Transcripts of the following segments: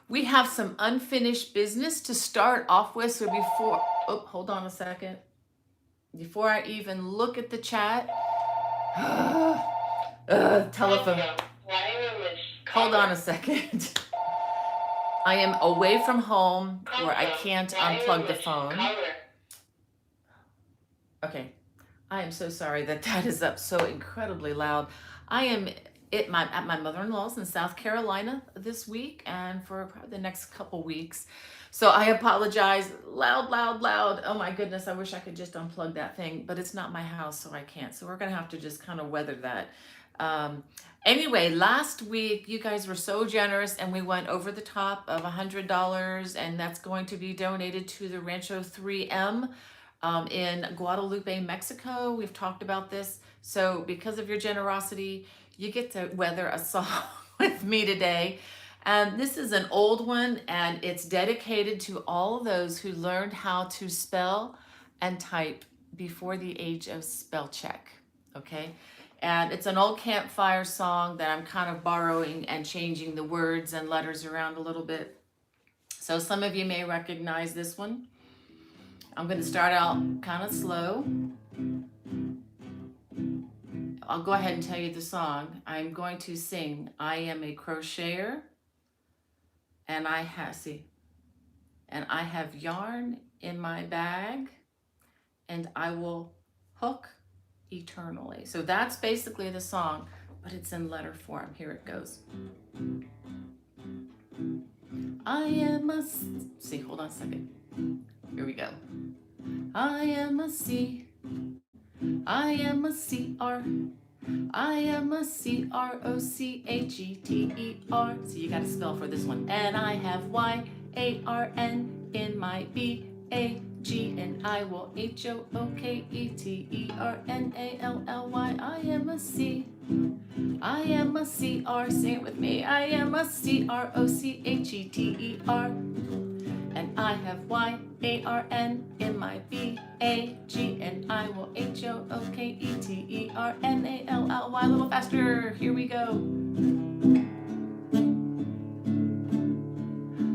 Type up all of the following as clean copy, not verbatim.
We have some unfinished business to start off with. So before, oh, hold on a second. Before I even look at the chat, telephone. Hold on a second. I am away from home where I can't unplug the phone. Okay. I am so sorry that that is up so incredibly loud. I am at my mother-in-law's in South Carolina this week and for probably the next couple weeks. So I apologize. Loud, loud, loud. Oh my goodness, I wish I could just unplug that thing, but it's not my house, so I can't. So we're gonna have to just kind of weather that. Um, anyway, last week you guys were so generous and we went over the top of $100, and that's going to be donated to the Rancho 3M in Guadalupe, Mexico. We've talked about this. So because of your generosity, you get to weather a song with me today. And this is an old one, and it's dedicated to all those who learned how to spell and type before the age of spell check. Okay. And it's an old campfire song that I'm kind of borrowing and changing the words and letters around a little bit. So some of you may recognize this one. I'm going to start out kind of slow. I'll go ahead and tell you the song. I'm going to sing, I am a crocheter, and I have yarn in my bag, and I will hook eternally. So that's basically the song, but it's in letter form. Here it goes. I am a, see, hold on a second. Here we go. I am a C. I am a CR. I am a CROCHETER. So you got to spell for this one. And I have YARN in my BAG, and I will HOOKETERNALLY. I am a C. I am a CR. Say it with me. I am a CROCHETER. And I have YARN in my BAG, and I will HOOKETERNALLY. A little faster. Here we go.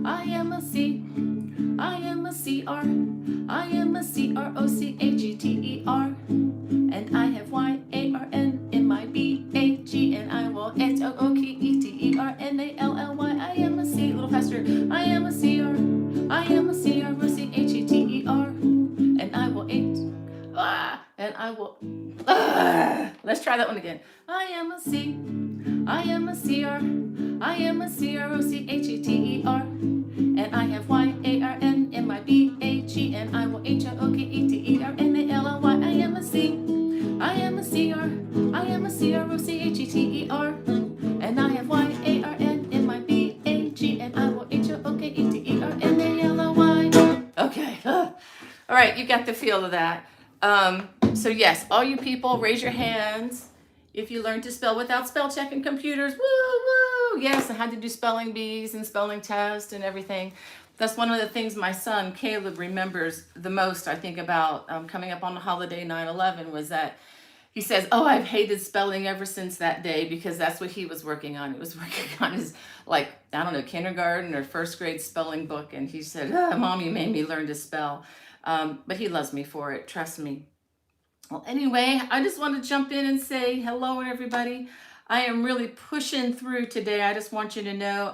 I am a C. I am a CR. I am a CROCHETER. And I have YARN in my BAG, and I will HOOKETERNALLY. I am a C. A little faster. I am a CR. I am a CROCHETER, and I will let's try that one again. I am a C. I am a CR. I am a CROCHETER, and I have YARN in my BAG, and I will HOOKETERNALLY. I am a C. I am a CR. I am a CROCHETER, and I have YARN in my BAG, and I will HOOKETERNALLY. Okay. All right, you got the feel of that. So yes, all you people, raise your hands if you learned to spell without spell checking computers. Woo, woo. Yes, I had to do spelling bees and spelling tests and everything. That's one of the things my son Caleb remembers the most, I think, about coming up on the holiday 9/11 was that he says, oh, I've hated spelling ever since that day, because that's what he was working on. He was working on his, like, I don't know, kindergarten or first grade spelling book. And he said, Mom, you made me learn to spell. But he loves me for it. Trust me. Well, anyway, I just want to jump in and say hello, everybody. I am really pushing through today. I just want you to know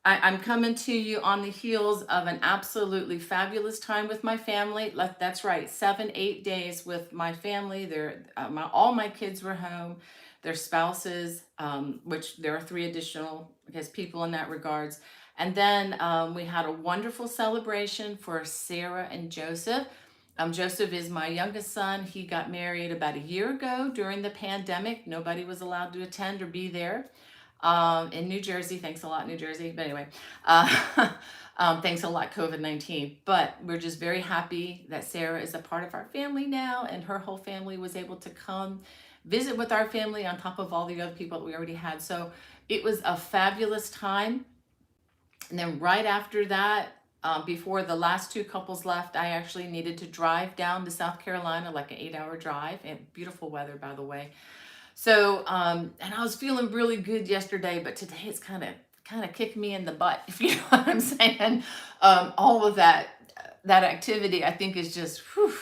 I'm coming to you on the heels of an absolutely fabulous time with my family. That's right, 7-8 days with my family. All my kids were home, their spouses, which there are 3 additional, I guess, people in that regards. And then we had a wonderful celebration for Sarah and Joseph. Joseph is my youngest son. He got married about a year ago during the pandemic. Nobody was allowed to attend or be there in New Jersey. Thanks a lot, New Jersey. But anyway, thanks a lot, COVID-19. But we're just very happy that Sarah is a part of our family now, and her whole family was able to come visit with our family on top of all the other people that we already had. So it was a fabulous time. And then right after that, before the last 2 couples left, I actually needed to drive down to South Carolina, like an 8-hour drive, and beautiful weather, by the way. So, and I was feeling really good yesterday, but today it's kind of kind of kicked me in the butt, if you know what I'm saying. All of that activity, I think, is just, whew,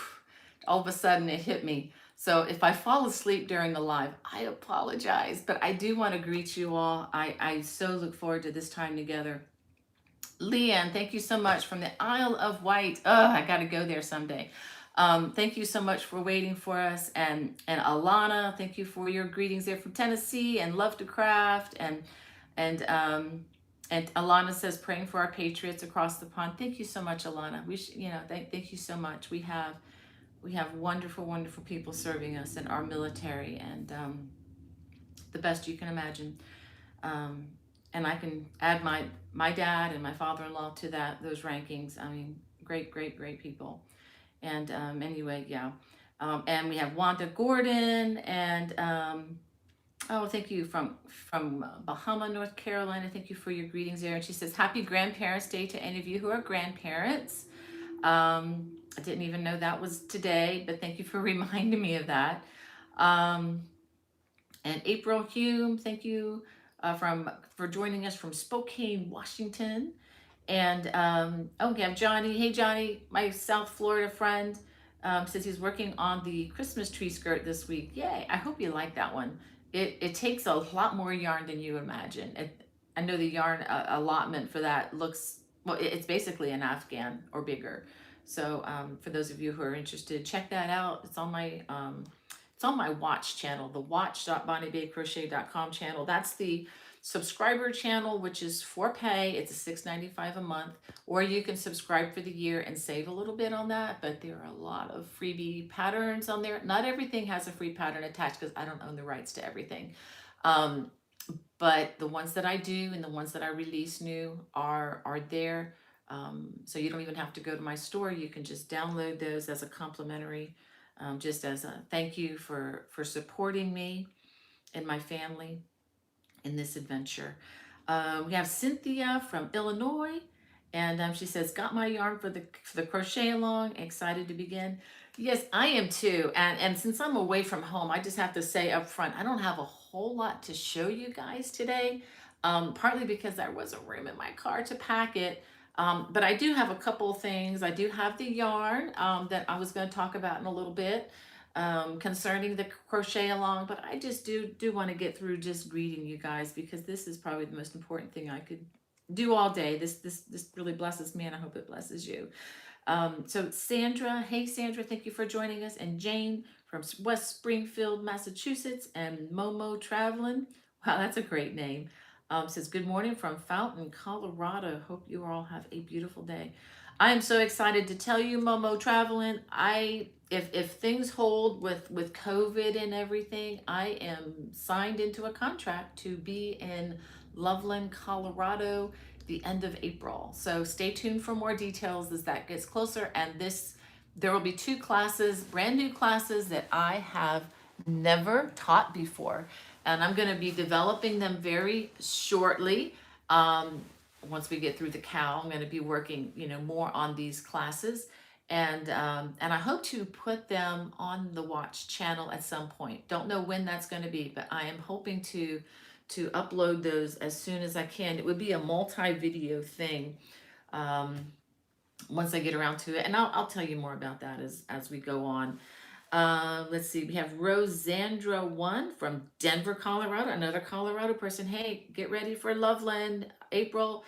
all of a sudden it hit me. So if I fall asleep during the live, I apologize, but I do want to greet you all. I so look forward to this time together. Leanne, thank you so much from the Isle of Wight. Oh, I got to go there someday. Thank you so much for waiting for us. And Alana, thank you for your greetings there from Tennessee, and love to craft. And Alana says, praying for our patriots across the pond. Thank you so much, Alana. Thank you so much. We have wonderful, wonderful people serving us in our military, and the best you can imagine. And I can add my dad and my father-in-law to those rankings. I mean, great, great, great people. And anyway, yeah. And we have Wanda Gordon, and oh, thank you from Bahama, North Carolina. Thank you for your greetings there. And she says, Happy Grandparents' Day to any of you who are grandparents. I didn't even know that was today, but thank you for reminding me of that. And April Hume, thank you for joining us from Spokane, Washington. And we have Johnny. Hey, Johnny, my South Florida friend, says he's working on the Christmas tree skirt this week. Yay! I hope you like that one. It takes a lot more yarn than you imagine. I know the yarn allotment for that looks, well, it's basically an Afghan or bigger. So for those of you who are interested, check that out. It's on my watch channel, the watch.bonniebaycrochet.com channel. That's the subscriber channel, which is for pay. It's $6.95 a month, or you can subscribe for the year and save a little bit on that. But there are a lot of freebie patterns on there. Not everything has a free pattern attached because I don't own the rights to everything. But the ones that I do and the ones that I release new are there. So you don't even have to go to my store. You can just download those as a complimentary, just as a thank you for supporting me and my family in this adventure. We have Cynthia from Illinois, and she says, got my yarn for the crochet along, excited to begin. Yes, I am too. And since I'm away from home, I just have to say up front, I don't have a whole lot to show you guys today, partly because there wasn't room in my car to pack it. But I do have a couple of things. I do have the yarn that I was going to talk about in a little bit concerning the crochet along, but I just do want to get through just greeting you guys, because this is probably the most important thing I could do all day. This really blesses me, and I hope it blesses you. So Sandra, hey Sandra, thank you for joining us. And Jane from West Springfield, Massachusetts, and Momo Traveling. Wow, that's a great name. Says, good morning from Fountain, Colorado. Hope you all have a beautiful day. I am so excited to tell you, Momo Traveling, if things hold with COVID and everything, I am signed into a contract to be in Loveland, Colorado, the end of April. So stay tuned for more details as that gets closer. And there will be 2 classes, brand new classes that I have never taught before. And I'm going to be developing them very shortly. Once we get through the cow, I'm going to be working, more on these classes. And I hope to put them on the Watch channel at some point. Don't know when that's going to be, but I am hoping to upload those as soon as I can. It would be a multi-video thing once I get around to it. And I'll tell you more about that as we go on. Let's see, we have Rosandra1 from Denver, Colorado, another Colorado person. Hey, get ready for Loveland, April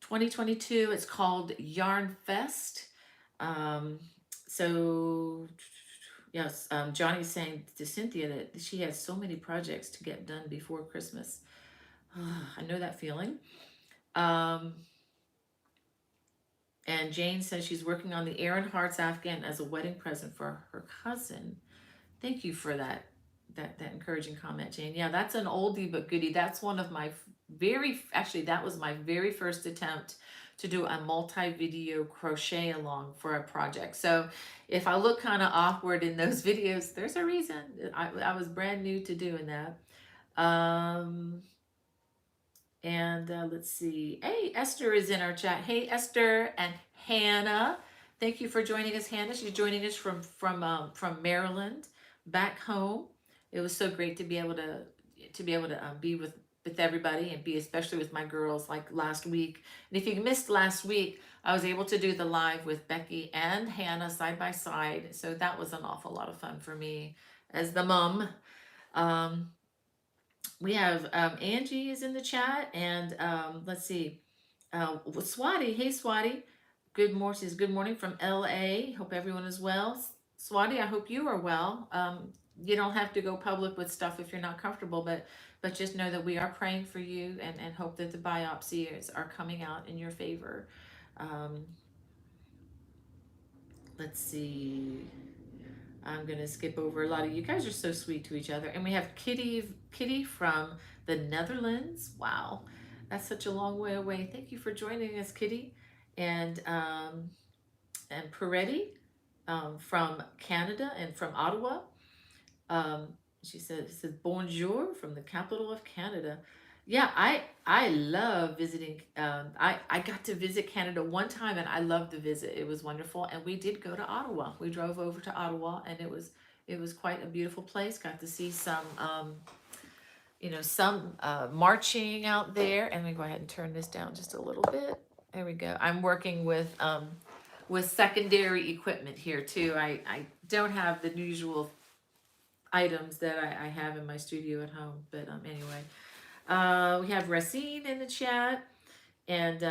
2022. It's called Yarn Fest. So yes, Johnny's saying to Cynthia that she has so many projects to get done before Christmas. I know that feeling. And Jane says she's working on the Aaron Hart's Afghan as a wedding present for her cousin. Thank you for that encouraging comment, Jane. Yeah, that's an oldie but goodie. That's one of my that was my very first attempt to do a multi-video crochet along for a project. So if I look kind of awkward in those videos, there's a reason. I was brand new to doing that. Let's see. Hey, Esther is in our chat. Hey, Esther and Hannah. Thank you for joining us, Hannah. She's joining us from Maryland, back home. It was so great to be able to be with with everybody and be especially with my girls like last week. And if you missed last week, I was able to do the live with Becky and Hannah side by side. So that was an awful lot of fun for me as the mom. Um, we have Angie is in the chat, and let's see, Swati. Hey, Swati. Good morning. Says good morning from LA. Hope everyone is well. Swati, I hope you are well. You don't have to go public with stuff if you're not comfortable, but just know that we are praying for you and hope that the biopsies are coming out in your favor. Um, let's see. I'm gonna skip over a lot of you guys are so sweet to each other. And we have Kitty from the Netherlands. Wow, that's such a long way away. Thank you for joining us, Kitty. And Peretti from Canada and from Ottawa. Um, she says bonjour from the capital of Canada. Yeah, I love visiting. I got to visit Canada one time, and I loved the visit. It was wonderful, and we did go to Ottawa. We drove over to Ottawa, and it was quite a beautiful place. Got to see some some marching out there. And let me go ahead and turn this down just a little bit. There we go. I'm working with secondary equipment here too. I don't have the usual items that I have in my studio at home, but anyway, we have Racine in the chat, and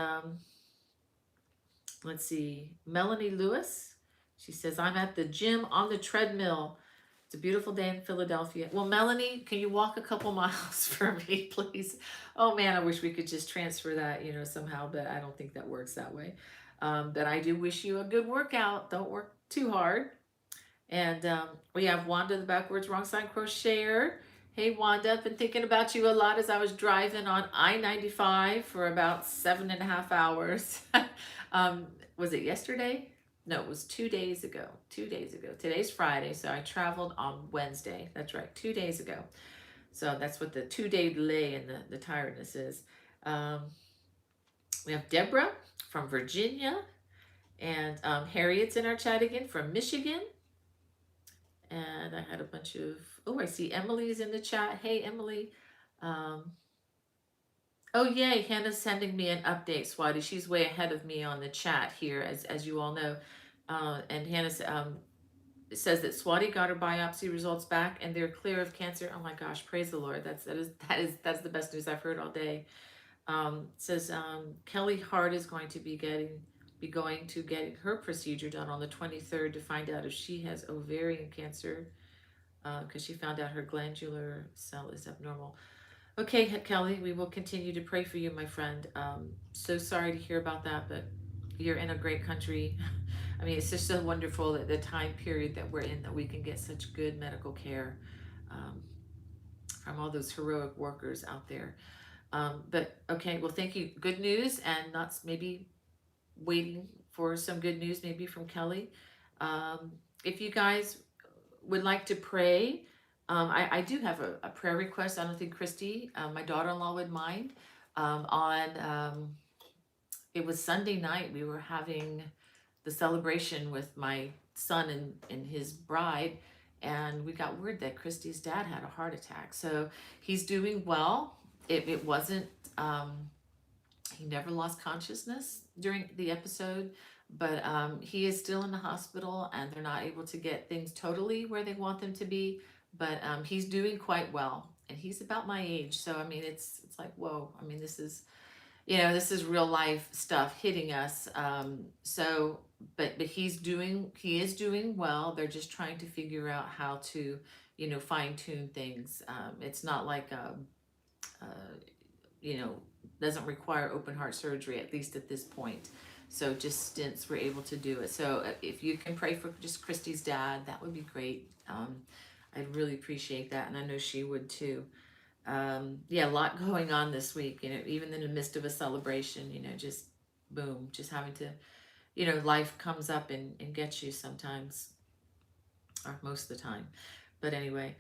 let's see, Melanie Lewis. She says, I'm at the gym on the treadmill. It's a beautiful day in Philadelphia. Well, Melanie, can you walk a couple miles for me, please? Oh man, I wish we could just transfer that, somehow, but I don't think that works that way. But I do wish you a good workout. Don't work too hard. And we have Wanda, the backwards wrong side crocheter. Hey Wanda, I've been thinking about you a lot as I was driving on I-95 for about 7.5 hours. Was it yesterday? No, it was 2 days ago. 2 days ago. Today's Friday, so I traveled on Wednesday. That's right, 2 days ago. So that's what the 2-day delay and the tiredness is. We have Deborah from Virginia, and Harriet's in our chat again from Michigan. And I had a bunch of, I see Emily's in the chat. Hey, Emily. Oh, yay, Hannah's sending me an update, Swati. She's way ahead of me on the chat here, as you all know. And Hannah says that Swati got her biopsy results back and they're clear of cancer. Oh my gosh, praise the Lord. That's the best news I've heard all day. Says Kelly Hart is going to be going to get her procedure done on the 23rd to find out if she has ovarian cancer, because she found out her glandular cell is abnormal. Okay, Kelly, we will continue to pray for you, my friend. So sorry to hear about that, but you're in a great country. I mean, it's just so wonderful that the time period that we're in, that we can get such good medical care from all those heroic workers out there. But okay, well, thank you. Good news, and not maybe waiting for some good news maybe from Kelly. If you guys would like to pray, I do have a prayer request. I don't think Christy, my daughter-in-law, would mind. It was Sunday night. We were having the celebration with my son and his bride, and we got word that Christy's dad had a heart attack. So he's doing well. It wasn't, he never lost consciousness during the episode, but he is still in the hospital and they're not able to get things totally where they want them to be, but he's doing quite well, and he's about my age. So, I mean, it's like, whoa, I mean, this is real life stuff hitting us. But he is doing well. They're just trying to figure out how to, fine tune things. It's not like, doesn't require open heart surgery, at least at this point. So just stents, we're able to do it. So if you can pray for just Christy's dad, that would be great. I'd really appreciate that. And I know she would too. Yeah, a lot going on this week, even in the midst of a celebration, just boom, just having to, life comes up and gets you sometimes, or most of the time. But anyway,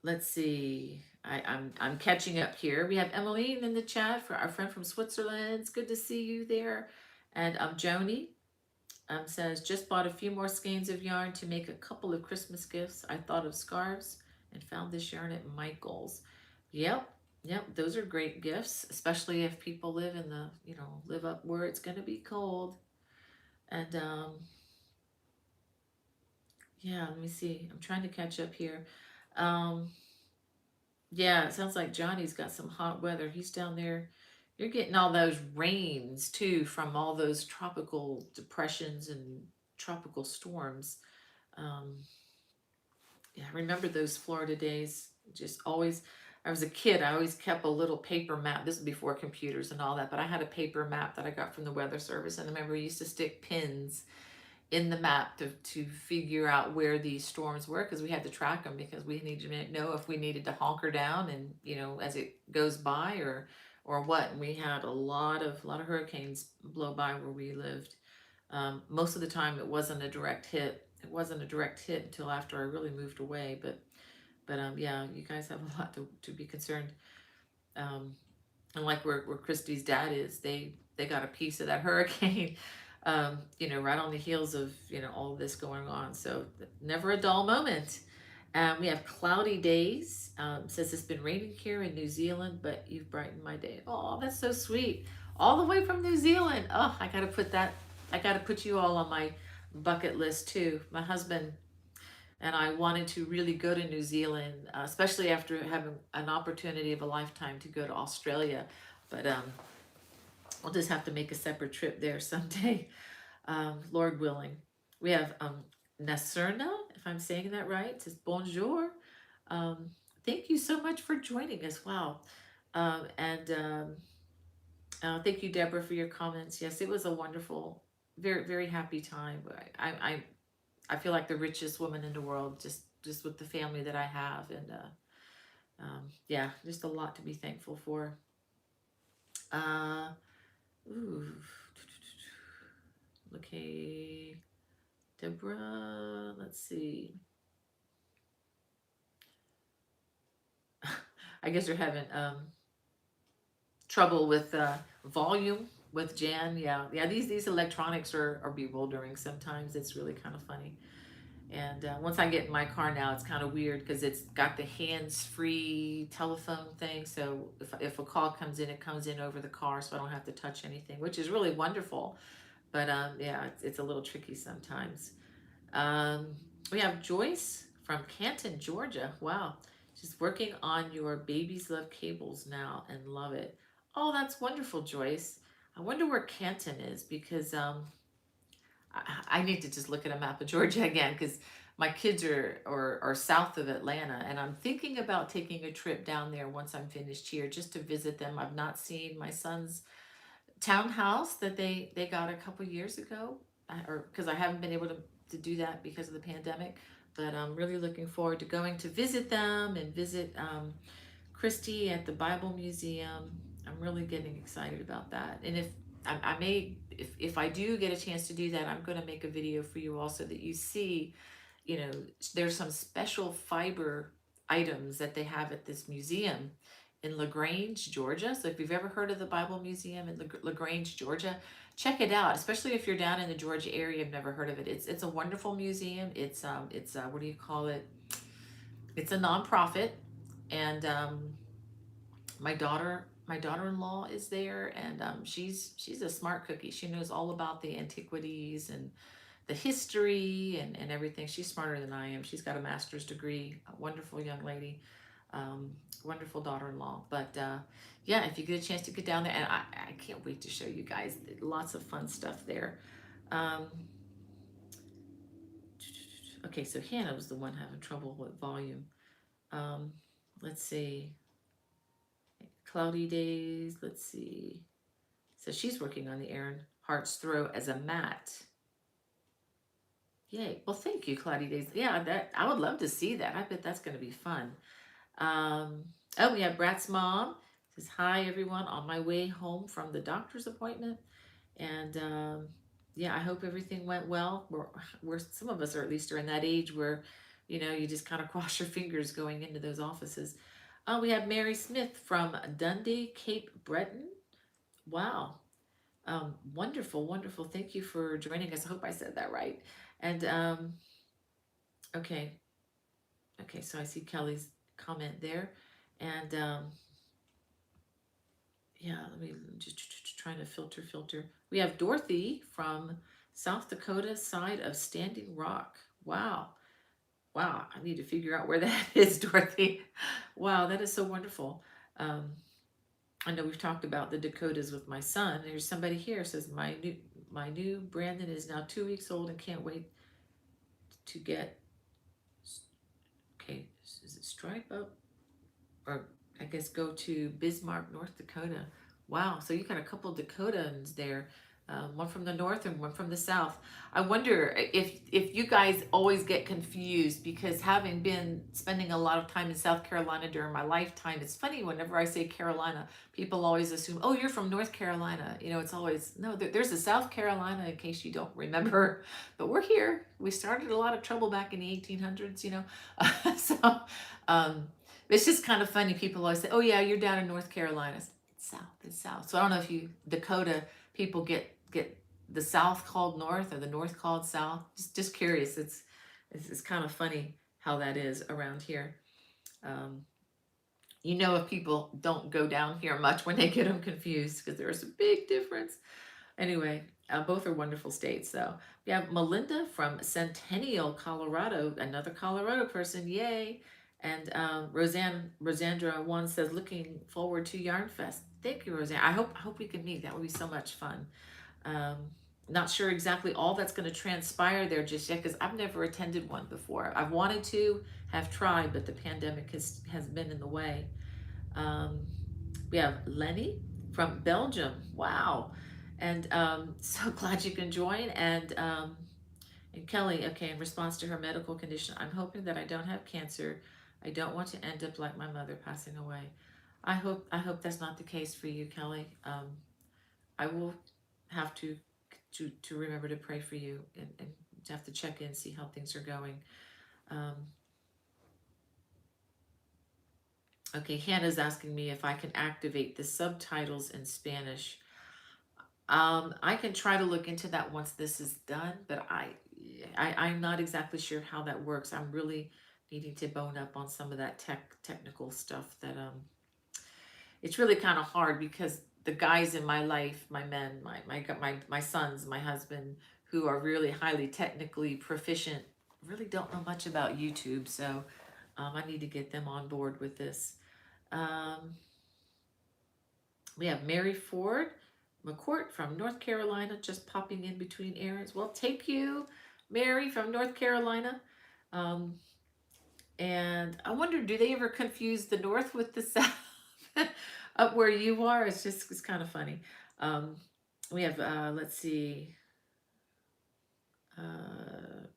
let's see. I'm catching up here. We have Emmeline in the chat, for our friend from Switzerland. It's good to see you there. And Joni says, just bought a few more skeins of yarn to make a couple of Christmas gifts. I thought of scarves and found this yarn at Michael's. Yep. Yep. Those are great gifts, especially if people live in the, live up where it's going to be cold. And yeah, let me see. I'm trying to catch up here. Um, yeah, it sounds like Johnny's got some hot weather. He's down there. You're getting all those rains too from all those tropical depressions and tropical storms. Um, yeah, I remember those Florida days. Just always, I was a kid, I always kept a little paper map. This is before computers and all that, but I had a paper map that I got from the Weather Service. And I remember we used to stick pins in the map to figure out where these storms were because we had to track them because we needed to know if we needed to honker down and as it goes by or what. And we had a lot of hurricanes blow by where we lived. Most of the time it wasn't a direct hit. It wasn't a direct hit until after I really moved away. But yeah, you guys have a lot to be concerned. Um, and like where Christy's dad is, they got a piece of that hurricane, right on the heels of all of this going on. So never a dull moment. We have cloudy days. Says it's been raining here in New Zealand, but you've brightened my day. Oh, that's so sweet. All the way from New Zealand. Oh, I gotta put that. I gotta put you all on my bucket list too. My husband and I wanted to really go to New Zealand, especially after having an opportunity of a lifetime to go to Australia. But we'll just have to make a separate trip there someday, Lord willing. We have Naserna, if I'm saying that right. It says bonjour. Um, Thank you so much for joining us. Wow. And thank you, Deborah, for your comments. Yes, it was a wonderful, very, very happy time. I feel like the richest woman in the world, just with the family that I have, and yeah, just a lot to be thankful for. Uh, ooh, okay, Deborah. Let's see. I guess you're having trouble with volume with Jan. Yeah, yeah. These electronics are bewildering sometimes. It's really kind of funny. And once I get in my car now, it's kind of weird because it's got the hands-free telephone thing. So if a call comes in, it comes in over the car, so I don't have to touch anything, which is really wonderful. But yeah, it's a little tricky sometimes. Um, we have Joyce from Canton, Georgia. Wow, she's working on your Babies Love Cables now and love it. Oh, that's wonderful, Joyce. I wonder where Canton is because I need to just look at a map of Georgia again because my kids are south of Atlanta, and I'm thinking about taking a trip down there once I'm finished here just to visit them. I've not seen my son's townhouse that they got a couple years ago, or because I haven't been able to do that because of the pandemic. But I'm really looking forward to going to visit them and visit Christy at the Bible Museum. I'm really getting excited about that. And if I may, if I do get a chance to do that, I'm going to make a video for you also that you see, there's some special fiber items that they have at this museum in LaGrange, Georgia. So if you've ever heard of the Bible Museum in LaGrange, Georgia, check it out. Especially if you're down in the Georgia area, I've never heard of it. It's a wonderful museum. It's what do you call it? It's a nonprofit, and my daughter-in-law is there, and she's a smart cookie. She knows all about the antiquities and the history and everything. She's smarter than I am. She's got a master's degree. A wonderful young lady, um, wonderful daughter-in-law. But yeah, if you get a chance to get down there, and I can't wait to show you guys lots of fun stuff there. Um, okay, so Hannah was the one having trouble with volume. Um, let's see. Cloudy days. Let's see. So she's working on the Erin Hart's Throw as a mat. Yay. Well, thank you, Cloudy Days. Yeah, that I would love to see that. I bet that's going to be fun. Oh, we have Brat's mom. Says, hi, everyone. On my way home from the doctor's appointment. And yeah, I hope everything went well. We're some of us are at least are in that age where, you just kind of cross your fingers going into those offices. We have Mary Smith from Dundee, Cape Breton. Wow. Wonderful, wonderful. Thank you for joining us. I hope I said that right. And okay. Okay, so I see Kelly's comment there. And yeah, let me just trying to filter. We have Dorothy from South Dakota side of Standing Rock. Wow. Wow, I need to figure out where that is, Dorothy. Wow, that is so wonderful. Um, I know we've talked about the Dakotas with my son. There's somebody here says my new Brandon is now 2 weeks old and can't wait to get, okay, is it stripe up, or I guess go to Bismarck, North Dakota. Wow, so you got a couple Dakotans there, one from the north and one from the south. I wonder if you guys always get confused, because having been spending a lot of time in South Carolina during my lifetime, it's funny whenever I say Carolina, people always assume, oh, you're from North Carolina. You know, it's always, no, there's a South Carolina in case you don't remember, but we're here. We started a lot of trouble back in the 1800s, you know. So, um, it's just kind of funny. People always say, "Oh yeah, you're down in North Carolina." It's south. It's south. So I don't know if you Dakota people get the South called North or the North called South. Just curious. It's kind of funny how that is around here. Um, if people don't go down here much when they get them confused, because there's a big difference. Anyway, both are wonderful states, though. We have Melinda from Centennial, Colorado, another Colorado person, yay. And Rosandra one says, looking forward to Yarn Fest. Thank you, Roseanne. I hope we can meet. That would be so much fun. Um, not sure exactly all that's going to transpire there just yet, because I've never attended one before. I've wanted to, have tried, but the pandemic has been in the way. Um, we have Lenny from Belgium. Wow. And so glad you can join. And Kelly, okay, in response to her medical condition, I'm hoping that I don't have cancer. I don't want to end up like my mother, passing away. I hope that's not the case for you, Kelly. I will have to remember to pray for you, and have to check in, see how things are going. Um, okay, Hannah's asking me if I can activate the subtitles in Spanish. I can try to look into that once this is done, but I'm not exactly sure how that works. I'm really needing to bone up on some of that technical stuff. That it's really kind of hard, because the guys in my life, my men, my sons, my husband, who are really highly technically proficient, really don't know much about YouTube. So I need to get them on board with this. Um, we have Mary Ford McCourt from North Carolina, just popping in between errands. Well, take you, Mary from North Carolina. Um, and I wonder, do they ever confuse the North with the South up where you are? It's kind of funny. Um, we have, let's see. Uh,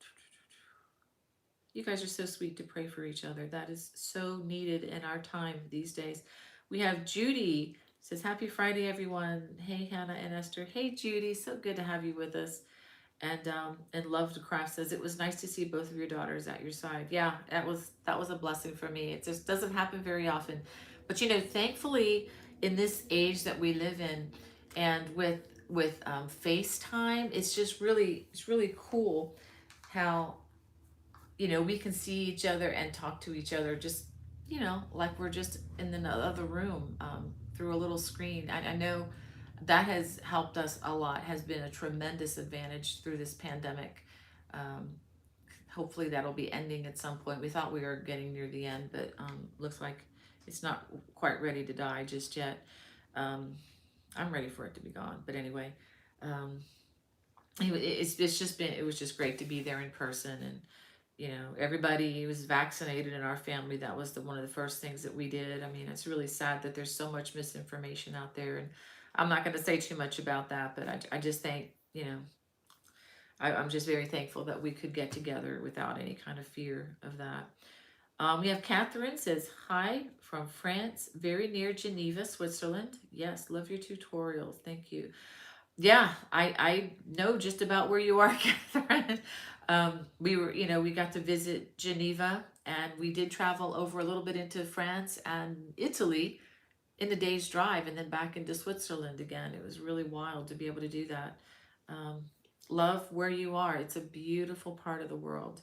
you guys are so sweet to pray for each other. That is so needed in our time these days. We have Judy says, happy Friday, everyone. Hey, Hannah and Esther. Hey, Judy. So good to have you with us. And Love to Craft says, it was nice to see both of your daughters at your side. Yeah, that was a blessing for me. It just doesn't happen very often. But thankfully, in this age that we live in, and with FaceTime, it's really cool how we can see each other and talk to each other, just like we're just in another room, through a little screen. I know that has helped us a lot, has been a tremendous advantage through this pandemic. um, Hopefully that'll be ending at some point. We thought we were getting near the end, but looks like it's not quite ready to die just yet. um, I'm ready for it to be gone, but anyway, um, it was just great to be there in person. And everybody was vaccinated in our family. That was one of the first things that we did. I mean, it's really sad that there's so much misinformation out there, and I'm not going to say too much about that, but I just think, I'm just very thankful that we could get together without any kind of fear of that. We have Catherine says, hi from France, very near Geneva, Switzerland. Yes, love your tutorials. Thank you. Yeah, I know just about where you are, Catherine. We got to visit Geneva, and we did travel over a little bit into France and Italy in a day's drive, and then back into Switzerland again. It was really wild to be able to do that. Um, Love where you are. It's a beautiful part of the world.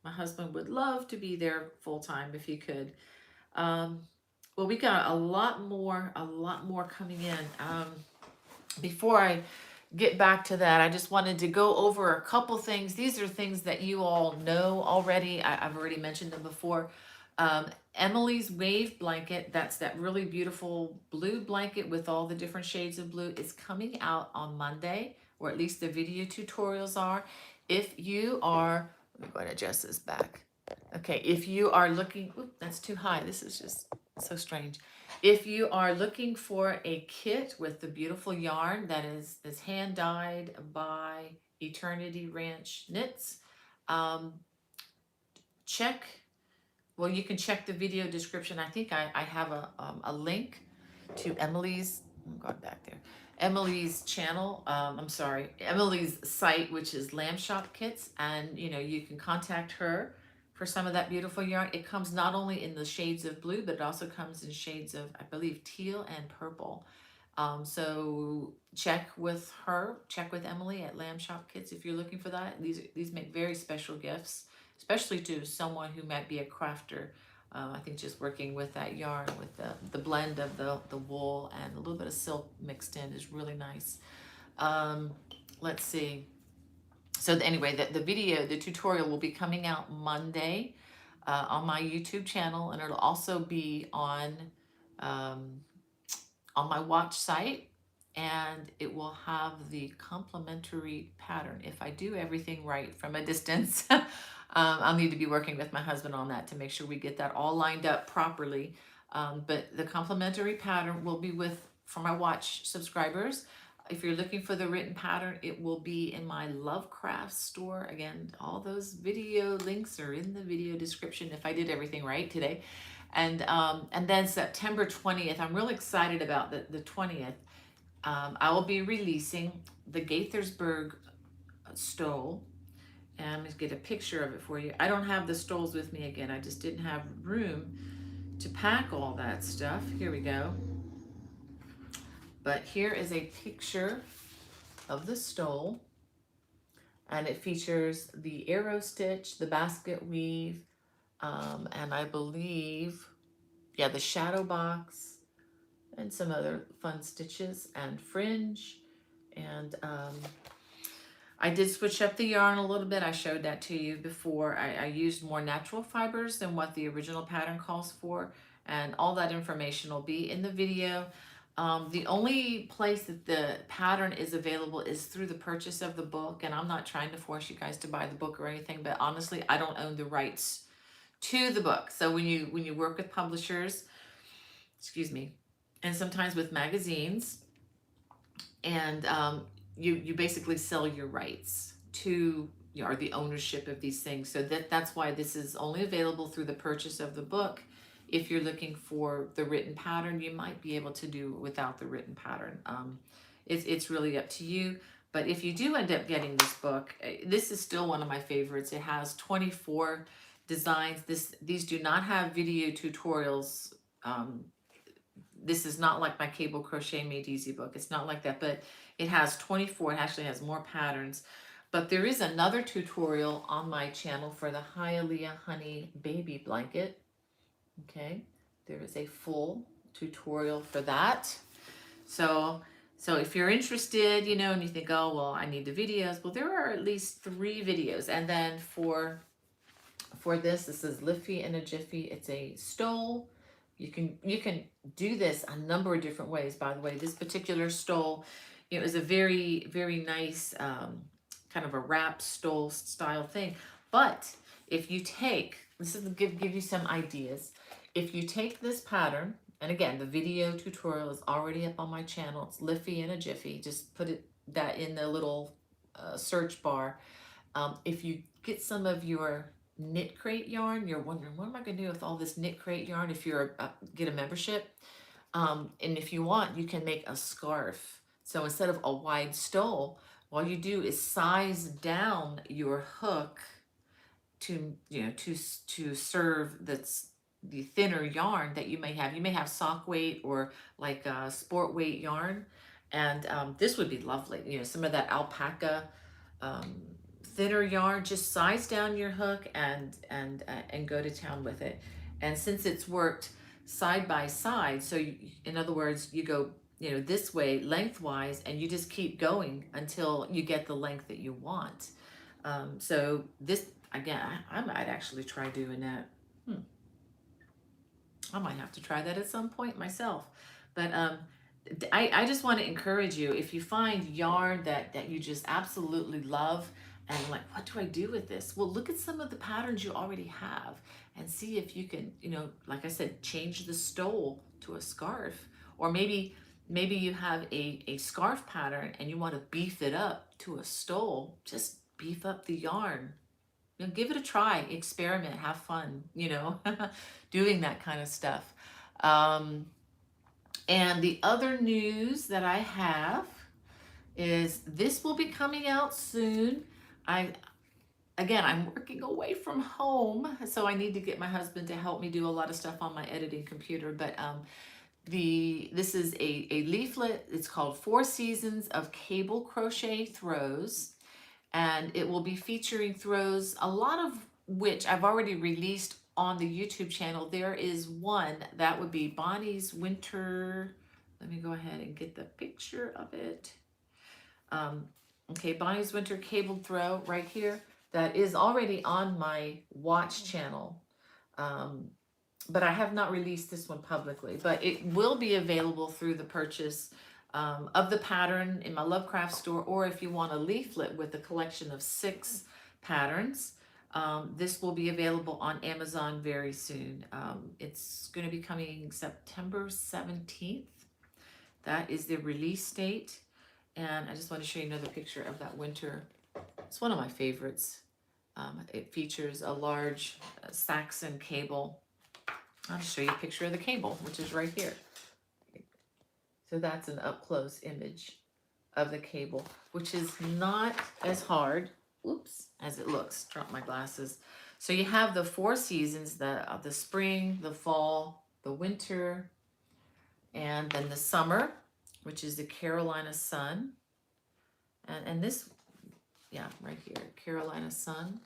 My husband would love to be there full time if he could. Um, Well, we got a lot more coming in. Before I get back to that, I just wanted to go over a couple things. These are things that you all know already. I've already mentioned them before. Um, Emily's Wave Blanket, that's that really beautiful blue blanket with all the different shades of blue, is coming out on Monday, or at least the video tutorials are. If you are, I'm going to adjust this back. Okay, if you are looking, oop, that's too high. This is just so strange. If you are looking for a kit with the beautiful yarn that is hand dyed by Eternity Ranch Knits, um, check, well, you can check the video description. I think I have a link to Emily's, I'm going back there, Emily's channel, I'm sorry, Emily's site, which is Lamb Shop Kits, and you can contact her for some of that beautiful yarn. It comes not only in the shades of blue, but it also comes in shades of, I believe, teal and purple. So check with her, check with Emily at Lamb Shop Kits if you're looking for that. These make very special gifts, especially to someone who might be a crafter. I think just working with that yarn, with the blend of the wool and a little bit of silk mixed in is really nice. Let's see. So anyway, the tutorial will be coming out Monday on my YouTube channel, and it'll also be on my watch site, and it will have the complementary pattern. If I do everything right from a distance, I'll need to be working with my husband on that to make sure we get that all lined up properly. But the complementary pattern will be for my watch subscribers. If you're looking for the written pattern, it will be in my Lovecraft store. Again, all those video links are in the video description if I did everything right today. And then September 20th, I'm really excited about the 20th. I will be releasing the Gaithersburg stole. And I'm going to get a picture of it for you. I don't have the stoles with me again. I just didn't have room to pack all that stuff. Here we go. But here is a picture of the stole. And it features the arrow stitch, the basket weave, and I believe, yeah, the shadow box and some other fun stitches and fringe. And I did switch up the yarn a little bit. I showed that to you before. I used more natural fibers than what the original pattern calls for, and all that information will be in the video. The only place that the pattern is available is through the purchase of the book, and I'm not trying to force you guys to buy the book or anything, but honestly, I don't own the rights to the book. So when you work with publishers, excuse me, and sometimes with magazines, and you basically sell your rights to or the ownership of these things. So that's why this is only available through the purchase of the book. If you're looking for the written pattern, you might be able to do without the written pattern. It's really up to you. But if you do end up getting this book, this is still one of my favorites. It has 24 designs. These do not have video tutorials. This is not like my Cable Crochet Made Easy book. It's not like that, but it has 24. It actually has more patterns. But there is another tutorial on my channel for the Hialeah Honey Baby Blanket. Okay, there is a full tutorial for that. So if you're interested, and you think, oh, well, I need the videos. Well, there are at least 3 videos. And then for this is Liffy in a Jiffy. It's a stole. You can do this a number of different ways. By the way, this particular stole, is a very, very nice kind of a wrap stole style thing. But if you take, this is to give you some ideas. If you take this pattern, and again, the video tutorial is already up on my channel. It's Liffy in a Jiffy. Just put that in the little search bar. If you get some of your knit crate yarn, you're wondering, what am I going to do with all this knit crate yarn? If you're get a membership, and if you want, you can make a scarf. So instead of a wide stole, all you do is size down your hook to to serve the thinner yarn that you may have. You may have sock weight or like sport weight yarn, and this would be lovely. Some of that alpaca thinner yarn. Just size down your hook and go to town with it. And since it's worked side by side. So in other words, you go, this way lengthwise, and you just keep going until you get the length that you want. So this, again, I might actually try doing that. I might have to try that at some point myself. But I just want to encourage you, if you find yarn that you just absolutely love, and like, what do I do with this? Well, look at some of the patterns you already have and see if you can, like I said, change the stole to a scarf. Or maybe you have a scarf pattern and you want to beef it up to a stole. Just beef up the yarn. Give it a try, experiment, have fun, doing that kind of stuff. And the other news that I have is this will be coming out soon. I'm working away from home, so I need to get my husband to help me do a lot of stuff on my editing computer. But this is a leaflet. It's called 4 Seasons of Cable Crochet Throws, and it will be featuring throws, a lot of which I've already released on the YouTube channel. There is one that would be Bonnie's Winter. Let me go ahead and get the picture of it. Okay, Bonnie's Winter Cabled Throw right here. That is already on my watch channel. But I have not released this one publicly, but it will be available through the purchase of the pattern in my Lovecraft store, or if you want a leaflet with a collection of 6 patterns, this will be available on Amazon very soon. It's going to be coming September 17th. That is the release date. And I just want to show you another picture of that winter. It's one of my favorites. It features a large Saxon cable. I'll just show you a picture of the cable, which is right here. So that's an up-close image of the cable, which is not as hard, as it looks. Drop my glasses. So you have the 4 seasons, the spring, the fall, the winter, and then the summer, which is the Carolina sun. And this, right here, Carolina sun,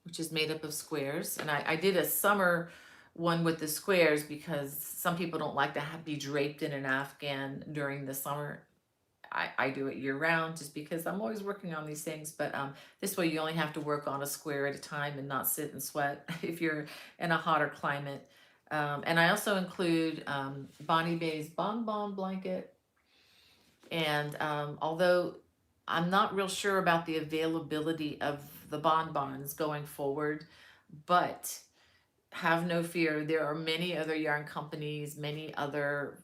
which is made up of squares. And I did a summer one with the squares because some people don't like to be draped in an afghan during the summer. I do it year round just because I'm always working on these things. But this way you only have to work on a square at a time and not sit and sweat if you're in a hotter climate. And I also include Bonnie Bay's Bonbon blanket. And although I'm not real sure about the availability of the bonbons going forward, but have no fear, there are many other yarn companies, many other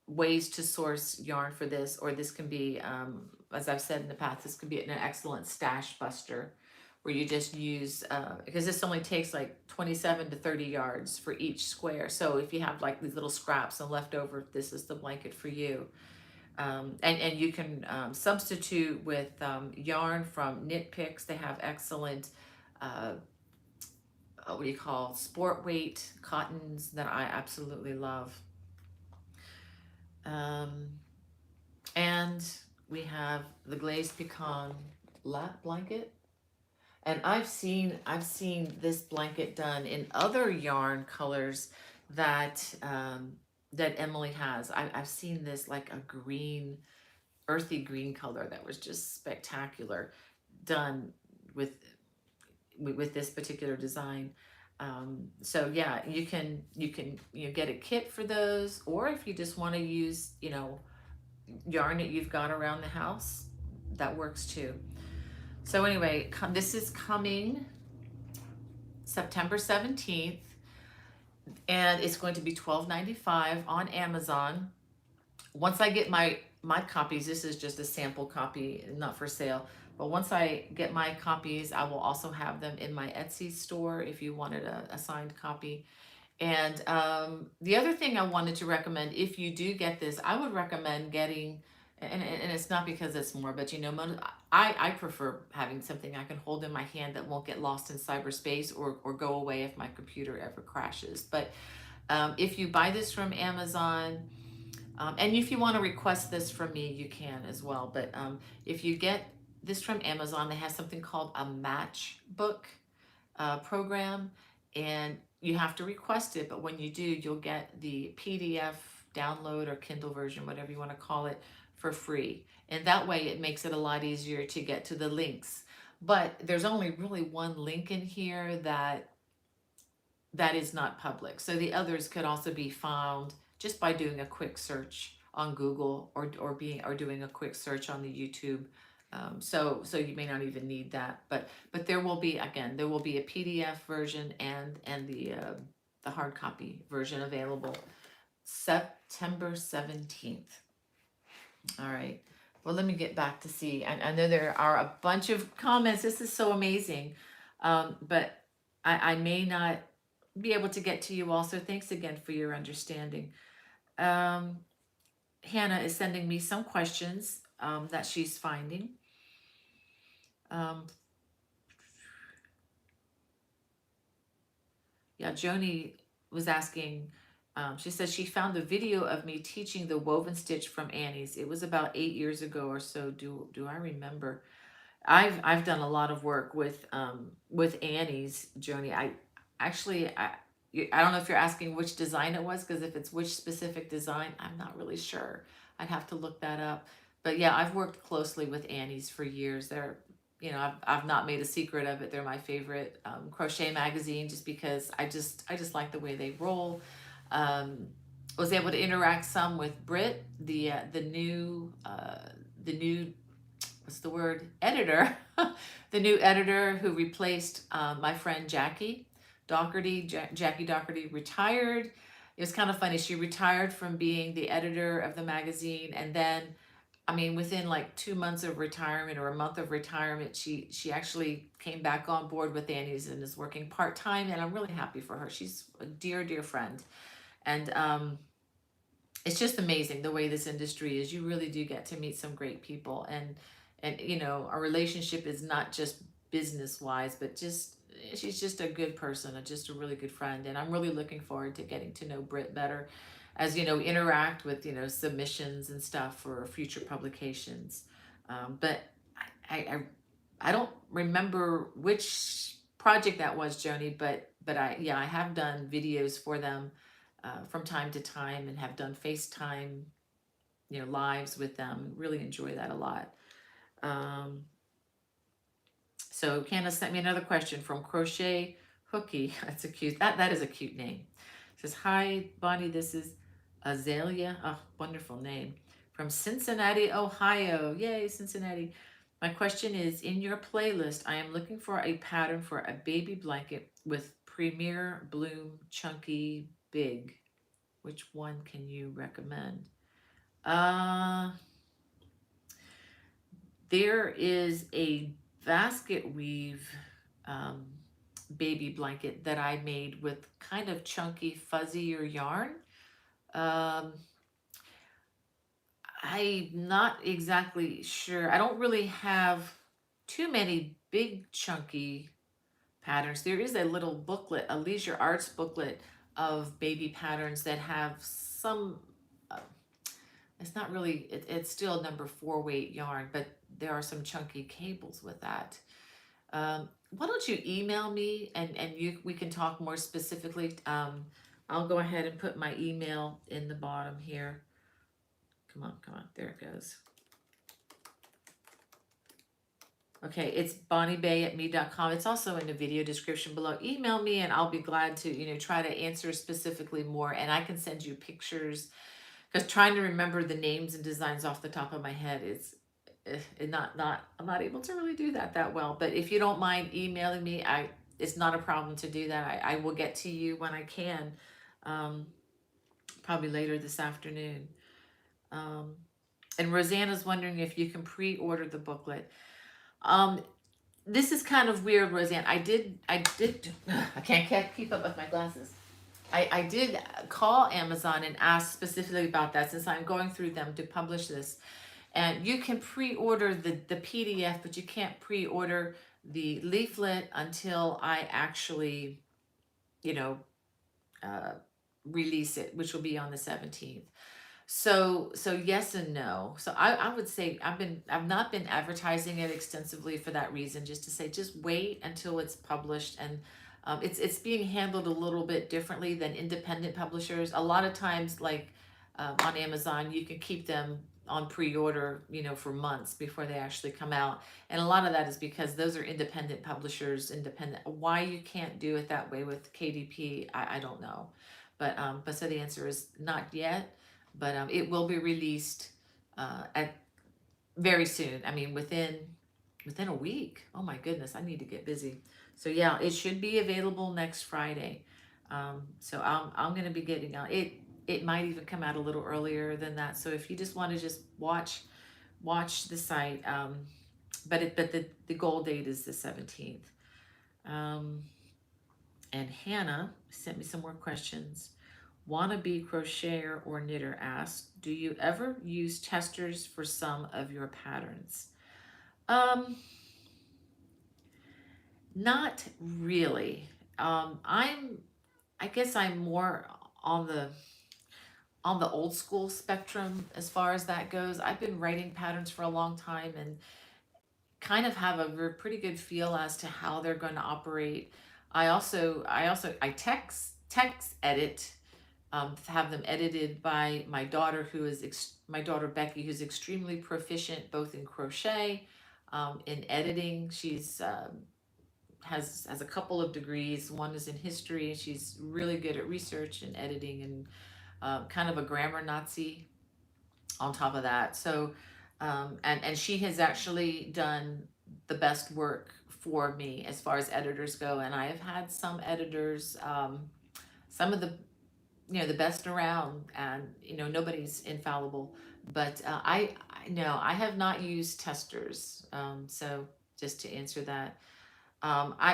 ways to source yarn for this, or this can be, as I've said in the past, this could be an excellent stash buster where you just use, because this only takes like 27 to 30 yards for each square. So if you have like these little scraps and leftover, this is the blanket for you. And you can substitute with yarn from Knit Picks. They have excellent sport weight cottons that I absolutely love. And we have the glazed pecan lap blanket, and I've seen this blanket done in other yarn colors that that Emily has. I've seen this like a green, earthy green color that was just spectacular, done with this particular design. So yeah, you can get a kit for those, or if you just want to use yarn that you've got around the house, that works too. So anyway, this is coming September 17th, and it's going to be $12.95 on Amazon. Once I get my copies, this is just a sample copy, not for sale. But once I get my copies, I will also have them in my Etsy store if you wanted a signed copy. And the other thing I wanted to recommend, if you do get this, I would recommend getting, and it's not because it's more, but I prefer having something I can hold in my hand that won't get lost in cyberspace or go away if my computer ever crashes. But if you buy this from Amazon, and if you want to request this from me, you can as well. But if you get this from Amazon, they have something called a matchbook program, and you have to request it, but when you do, you'll get the PDF download or Kindle version, whatever you want to call it, for free. And that way it makes it a lot easier to get to the links. But there's only really one link in here that is not public. So the others could also be found just by doing a quick search on Google or doing a quick search on the YouTube. So you may not even need that, but there will be, again, there will be a PDF version and the hard copy version available September 17th. All right. Well, let me get back to see. I know there are a bunch of comments. This is so amazing. But I may not be able to get to you all. So thanks again for your understanding. Hannah is sending me some questions that she's finding. Yeah, Joni was asking, she says she found a video of me teaching the woven stitch from Annie's. It was about 8 years ago or so. Do I remember? I've done a lot of work with Annie's, Joni. I don't know if you're asking which design it was, because if it's which specific design, I'm not really sure. I'd have to look that up. But yeah, I've worked closely with Annie's for years. They're, I've not made a secret of it. They're my favorite crochet magazine, just because I just like the way they roll. Was able to interact some with Britt, the new what's the word, editor, the new editor who replaced my friend Jackie Doherty. Jackie Doherty retired. It was kind of funny. She retired from being the editor of the magazine, and then, I mean, within like 2 months of retirement or a month of retirement, she actually came back on board with Annie's and is working part-time, and I'm really happy for her. She's a dear, dear friend. And it's just amazing the way this industry is. You really do get to meet some great people, and our relationship is not just business-wise, but just she's just a good person, just a really good friend, and I'm really looking forward to getting to know Britt better, as interact with submissions and stuff for future publications. But I don't remember which project that was, Joni, but I have done videos for them from time to time, and have done FaceTime lives with them. Really enjoy that a lot. So Candace sent me another question from Crochet Hooky. That's a cute, that is a cute name. It says, hi, Bonnie, this is Azalea. Oh, wonderful name. From Cincinnati, Ohio. Yay, Cincinnati. My question is, in your playlist, I am looking for a pattern for a baby blanket with Premier Bloom Chunky Big. Which one can you recommend? There is a basket weave baby blanket that I made with kind of chunky, fuzzier yarn. I'm not exactly sure. I don't really have too many big chunky patterns. There is a little booklet, a Leisure Arts booklet of baby patterns that have some, it's not really, it's still number 4 weight yarn, but there are some chunky cables with that. Why don't you email me, and we can talk more specifically. I'll go ahead and put my email in the bottom here. Come on, there it goes. Okay, it's bonniebay@me.com. It's also in the video description below. Email me and I'll be glad to, try to answer specifically more, and I can send you pictures, because trying to remember the names and designs off the top of my head is I'm not able to really do that well. But if you don't mind emailing me, it's not a problem to do that. I will get to you when I can, probably later this afternoon. And Rosanna's wondering if you can pre-order the booklet. This is kind of weird, Roseanne. I can't keep up with my glasses. I did call Amazon and ask specifically about that, since I'm going through them to publish this. And you can pre-order the PDF, but you can't pre-order the leaflet until I actually, release it, which will be on the 17th. So yes and no. So I would say I've not been advertising it extensively for that reason, just to say, just wait until it's published. And It's being handled a little bit differently than independent publishers. A lot of times, like on Amazon, you can keep them on pre-order, for months before they actually come out. And a lot of that is because those are independent publishers, independent. Why you can't do it that way with KDP, I don't know. But so the answer is not yet, but it will be released at very soon. I mean, within a week. Oh my goodness, I need to get busy. So yeah, it should be available next Friday. So I'm gonna be getting on it. It might even come out a little earlier than that. So if you just want to just watch the site, but the goal date is the 17th. And Hannah sent me some more questions. Wannabe crocheter or knitter asks, do you ever use testers for some of your patterns? Not really. I guess I'm more on the old school spectrum as far as that goes. I've been writing patterns for a long time and kind of have a pretty good feel as to how they're going to operate. I text edit, have them edited by my daughter, my daughter Becky, who's extremely proficient both in crochet, in editing. She's has a couple of degrees. One is in history. She's really good at research and editing, and kind of a grammar Nazi on top of that. So and she has actually done the best work for me as far as editors go. And I have had some editors, some of the best around, and nobody's infallible. But I have not used testers. So just to answer that,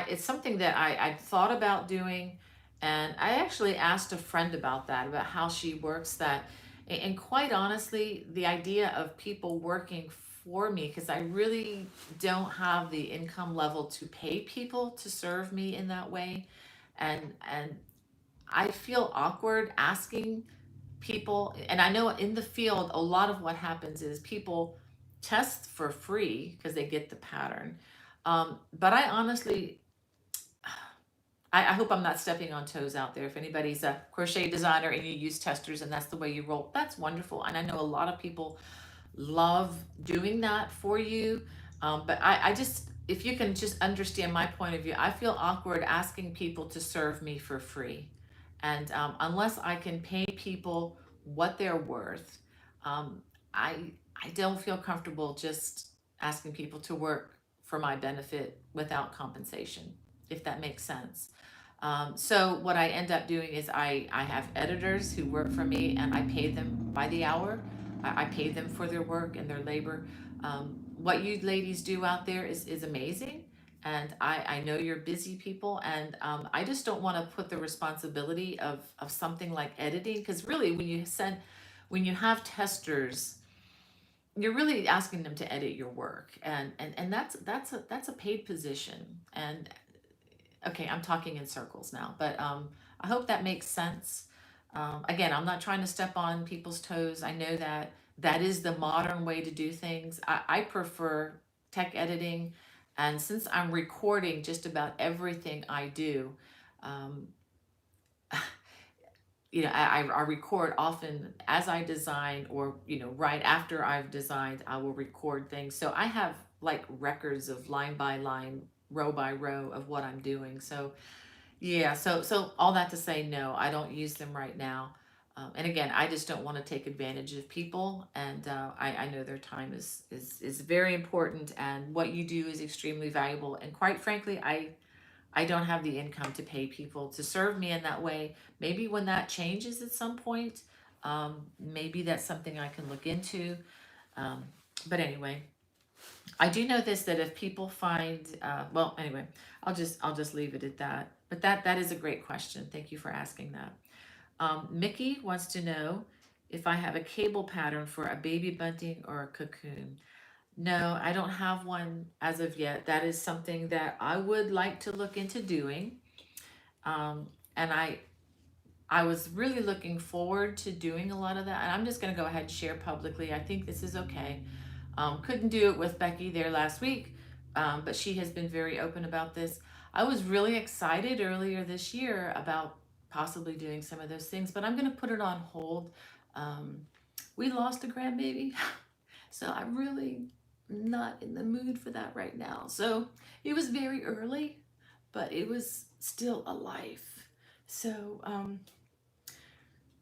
it's something that I thought about doing, and I actually asked a friend about that, about how she works that. And quite honestly, the idea of people working for me, because I really don't have the income level to pay people to serve me in that way, and I feel awkward asking people. And I know in the field, a lot of what happens is people test for free because they get the pattern. But I honestly, I hope I'm not stepping on toes out there. If anybody's a crochet designer and you use testers and that's the way you roll, that's wonderful. And I know a lot of people love doing that for you. But I just, if you can just understand my point of view, I feel awkward asking people to serve me for free. And unless I can pay people what they're worth, um, I don't feel comfortable just asking people to work for my benefit without compensation, if that makes sense. So what I end up doing is I have editors who work for me, and I pay them by the hour. I pay them for their work and their labor. What you ladies do out there is amazing. And I know you're busy people, and I just don't want to put the responsibility of something like editing, because really when you have testers, you're really asking them to edit your work, and that's a paid position. And okay, I'm talking in circles now, but I hope that makes sense. Again, I'm not trying to step on people's toes. I know that that is the modern way to do things. I prefer tech editing, and since I'm recording just about everything I do, um, I record often as I design, or right after I've designed, I will record things. So I have like records of line by line, row by row of what I'm doing. So yeah, so all that to say, no, I don't use them right now. And again, I just don't want to take advantage of people, and I know their time is very important, and what you do is extremely valuable. And quite frankly, I don't have the income to pay people to serve me in that way. Maybe when that changes at some point, maybe that's something I can look into. Um, but anyway, I do know this, that if people find, well, anyway, I'll just leave it at that. But that is a great question. Thank you for asking that. Mickey wants to know if I have a cable pattern for a baby bunting or a cocoon. No, I don't have one as of yet. That is something that I would like to look into doing. And I was really looking forward to doing a lot of that. And I'm just going to go ahead and share publicly. I think this is okay. Couldn't do it with Becky there last week, but she has been very open about this. I was really excited earlier this year about possibly doing some of those things, but I'm going to put it on hold. Um, we lost a grandbaby, so I'm really not in the mood for that right now. So it was very early, but it was still a life. So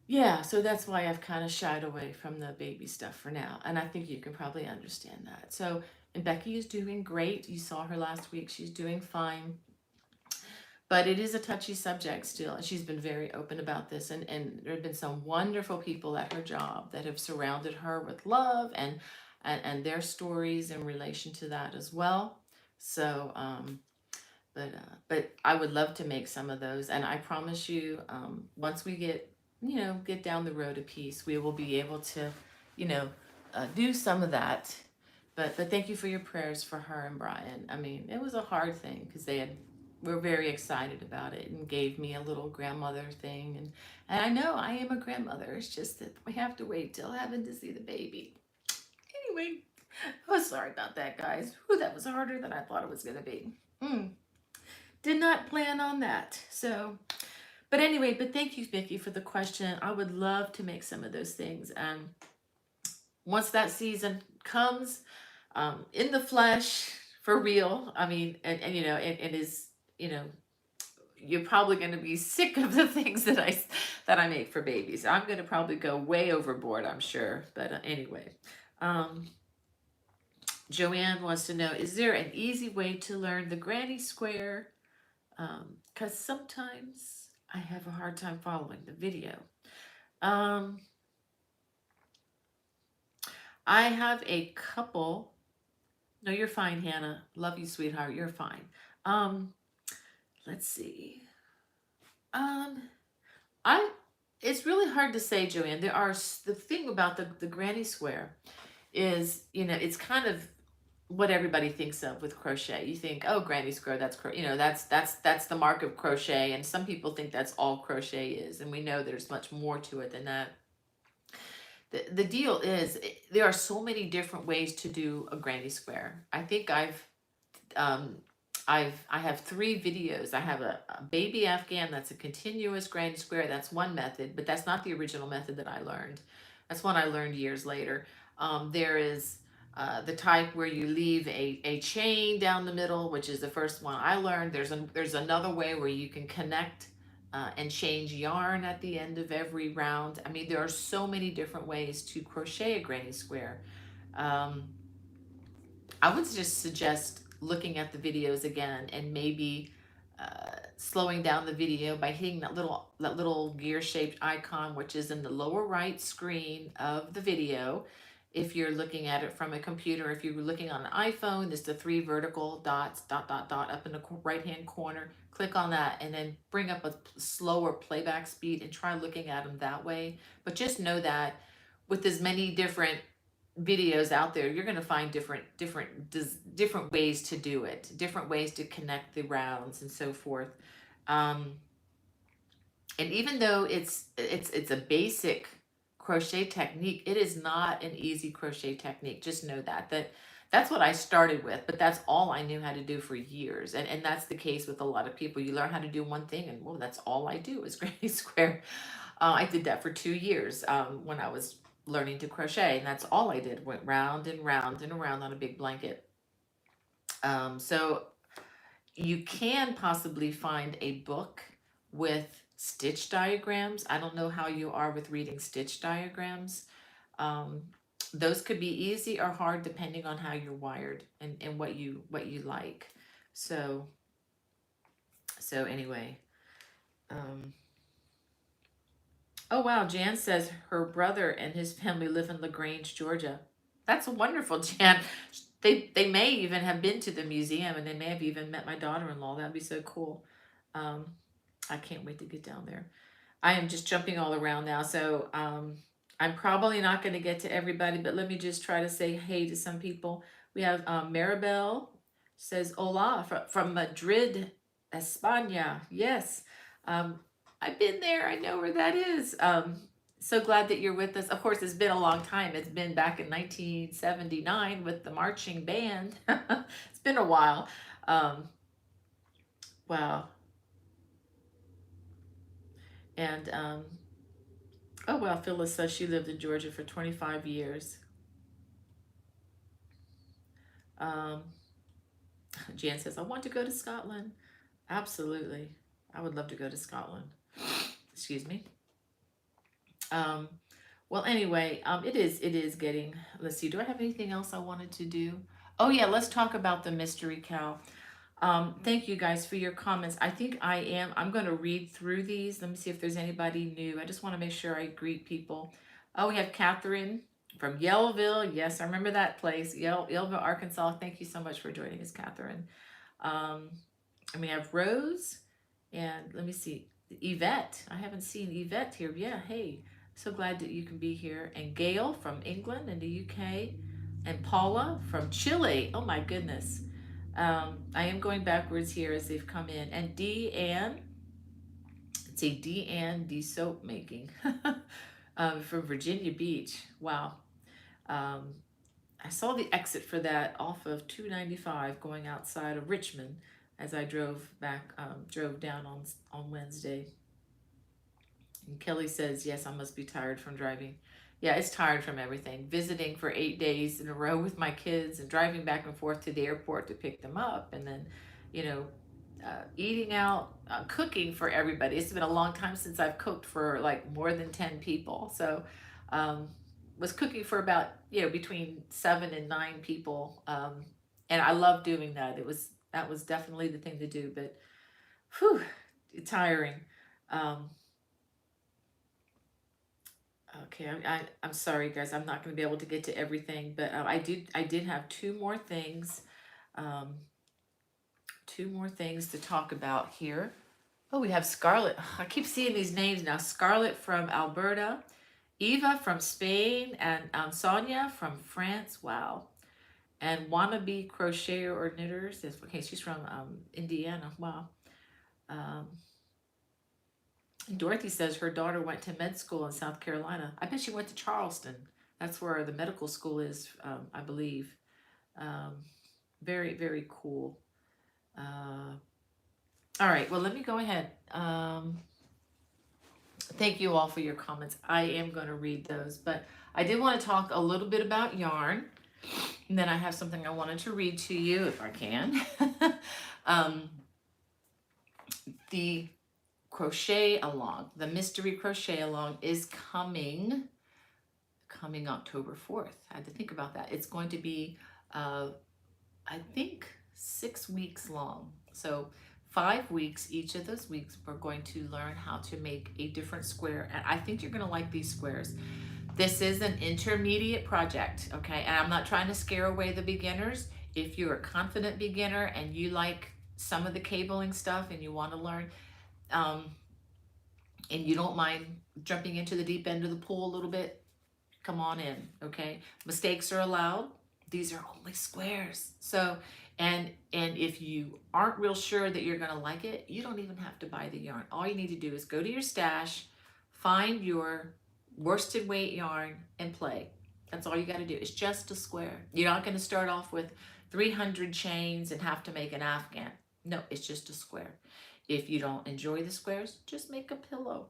yeah, so that's why I've kind of shied away from the baby stuff for now. And I think you can probably understand that. So, and Becky is doing great. You saw her last week. She's doing fine. But it is a touchy subject still. And she's been very open about this. And there have been some wonderful people at her job that have surrounded her with love and their stories in relation to that as well. So, but I would love to make some of those, and I promise you, once we get get down the road a piece, we will be able to, you know, do some of that. But thank you for your prayers for her and Brian. I mean, it was a hard thing because were very excited about it and gave me a little grandmother thing, and I know I am a grandmother. It's just that we have to wait till having to see the baby. Anyway, oh sorry about that, guys. Whew, that was harder than I thought it was gonna be. Did not plan on that. So, but anyway, but thank you, Vicky, for the question. I would love to make some of those things. And once that season comes, in the flesh, for real, I mean, and it is, you're probably going to be sick of the things that I make for babies. I'm going to probably go way overboard, I'm sure. But anyway, Joanne wants to know, is there an easy way to learn the granny square? Because sometimes I have a hard time following the video. I have a couple. No, you're fine, Hannah. Love you, sweetheart. You're fine. Let's see. It's really hard to say, Joanne. The thing about the granny square is, it's kind of what everybody thinks of with crochet. You think, oh, granny square, that's that's the mark of crochet, and some people think that's all crochet is, and we know there's much more to it than that. The deal is, there are so many different ways to do a granny square. I think I have 3 videos. I have a baby Afghan that's a continuous granny square. That's one method, but that's not the original method that I learned. That's one I learned years later. There is the type where you leave a chain down the middle, which is the first one I learned. There's another way where you can connect and change yarn at the end of every round. I mean, there are so many different ways to crochet a granny square. I would just suggest looking at the videos again and maybe slowing down the video by hitting that little gear shaped icon, which is in the lower right screen of the video. If you're looking at it from a computer, if you're looking on an iPhone, there's the 3 vertical dots, dot, dot, dot, up in the right-hand corner. Click on that and then bring up a slower playback speed and try looking at them that way. But just know that with as many different videos out there, you're going to find different ways to do it, different ways to connect the rounds and so forth. And even though it's a basic crochet technique, it is not an easy crochet technique. Just know that's what I started with, but that's all I knew how to do for years. And that's the case with a lot of people. You learn how to do one thing and, well, that's all I do is granny square. I did that for 2 years when I was learning to crochet, and that's all I did. Went round and round and around on a big blanket. So you can possibly find a book with stitch diagrams. I don't know how you are with reading stitch diagrams. Those could be easy or hard depending on how you're wired and what you like. So anyway, oh wow, Jan says her brother and his family live in LaGrange, Georgia. That's wonderful, Jan. They may even have been to the museum, and they may have even met my daughter-in-law. That'd be so cool. I can't wait to get down there. I am just jumping all around now, so I'm probably not going to get to everybody, but let me just try to say hey to some people. We have Maribel says hola from Madrid, España. Yes, I've been there. I know where that is. So glad that you're with us. Of course, it's been a long time. It's been back in 1979 with the marching band. It's been a while. Wow. And oh well, Phyllis says she lived in Georgia for 25 years. Um, Jan says, I want to go to Scotland. Absolutely. I would love to go to Scotland. Excuse me. Um, well, anyway, it is getting, let's see, do I have anything else I wanted to do? Oh yeah, let's talk about the mystery cow. Thank you guys for your comments. I think I'm going to read through these. Let me see if there's anybody new. I just want to make sure I greet people. Oh, we have Catherine from Yellville. Yes, I remember that place. Yellville, Arkansas. Thank you so much for joining us, Catherine. Um, and we have Rose, and let me see, Yvette. I haven't seen Yvette here. Yeah, hey, so glad that you can be here. And Gail from England and the UK, and Paula from Chile. Oh my goodness. I am going backwards here as they've come in. And Deanne, let's see, Deanne, D soap making from Virginia Beach. Wow. Um, I saw the exit for that off of 295 going outside of Richmond as I drove down on Wednesday. And Kelly says, yes, I must be tired from driving. Yeah, it's tired from everything. Visiting for 8 days in a row with my kids and driving back and forth to the airport to pick them up. And then, you know, eating out, cooking for everybody. It's been a long time since I've cooked for like more than 10 people. So, was cooking for about, between 7 and 9 people. And I love doing that. That was definitely the thing to do, but whew, tiring. Um, Okay, I'm sorry, guys. I'm not going to be able to get to everything, but I did have um, two more things to talk about here. Oh, we have Scarlett. I keep seeing these names now. Scarlett from Alberta, Eva from Spain, and Sonia from France. Wow. And wannabe crocheter or knitters. Okay, she's from Indiana. Wow. Um, Dorothy says her daughter went to med school in South Carolina. I bet she went to Charleston. That's where the medical school is, I believe. Um, very, very cool. All right, well, let me go ahead. Thank you all for your comments. I am going to read those, but I did want to talk a little bit about yarn. And then I have something I wanted to read to you if I can. The crochet along, the mystery crochet along is coming October 4th. I had to think about that. It's going to be I think 6 weeks long. So 5 weeks, each of those weeks we're going to learn how to make a different square, and I think you're going to like these squares. This is an intermediate project, okay? And I'm not trying to scare away the beginners. If you're a confident beginner and you like some of the cabling stuff and you want to learn, and you don't mind jumping into the deep end of the pool a little bit, come on in, okay? Mistakes are allowed. These are only squares. So, and if you aren't real sure that you're gonna like it, you don't even have to buy the yarn. All you need to do is go to your stash, find your worsted weight yarn, and play. That's all you gotta do. It's just a square. You're not gonna start off with 300 chains and have to make an afghan. No, it's just a square. If you don't enjoy the squares, just make a pillow.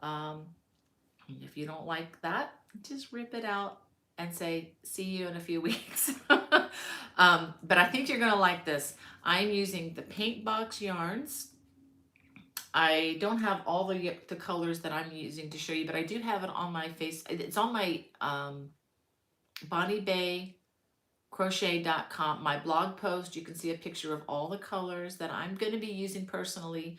If you don't like that, just rip it out and say, see you in a few weeks. But I think you're gonna like this. I'm using the paint box yarns. I don't have all the colors that I'm using to show you, but I do have it on my face. It's on my Bonnie Bay crochet.com, my blog post. You can see a picture of all the colors that I'm going to be using personally.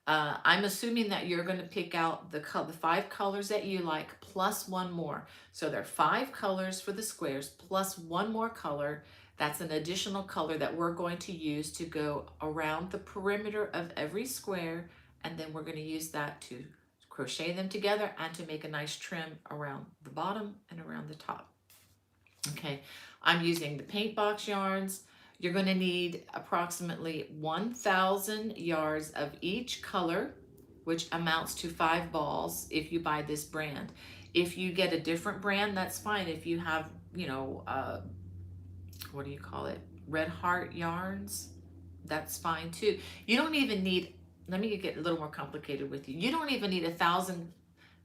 I'm assuming that you're going to pick out the 5 colors that you like plus one more. So there are 5 colors for the squares plus one more color. That's an additional color that we're going to use to go around the perimeter of every square, and then we're going to use that to crochet them together and to make a nice trim around the bottom and around the top. Okay, I'm using the paint box yarns. You're going to need approximately 1,000 yards of each color, which amounts to 5 balls if you buy this brand. If you get a different brand, that's fine. If you have, what do you call it? Red Heart yarns. That's fine too. You don't even need, let me get a little more complicated with you. You don't even need 1,000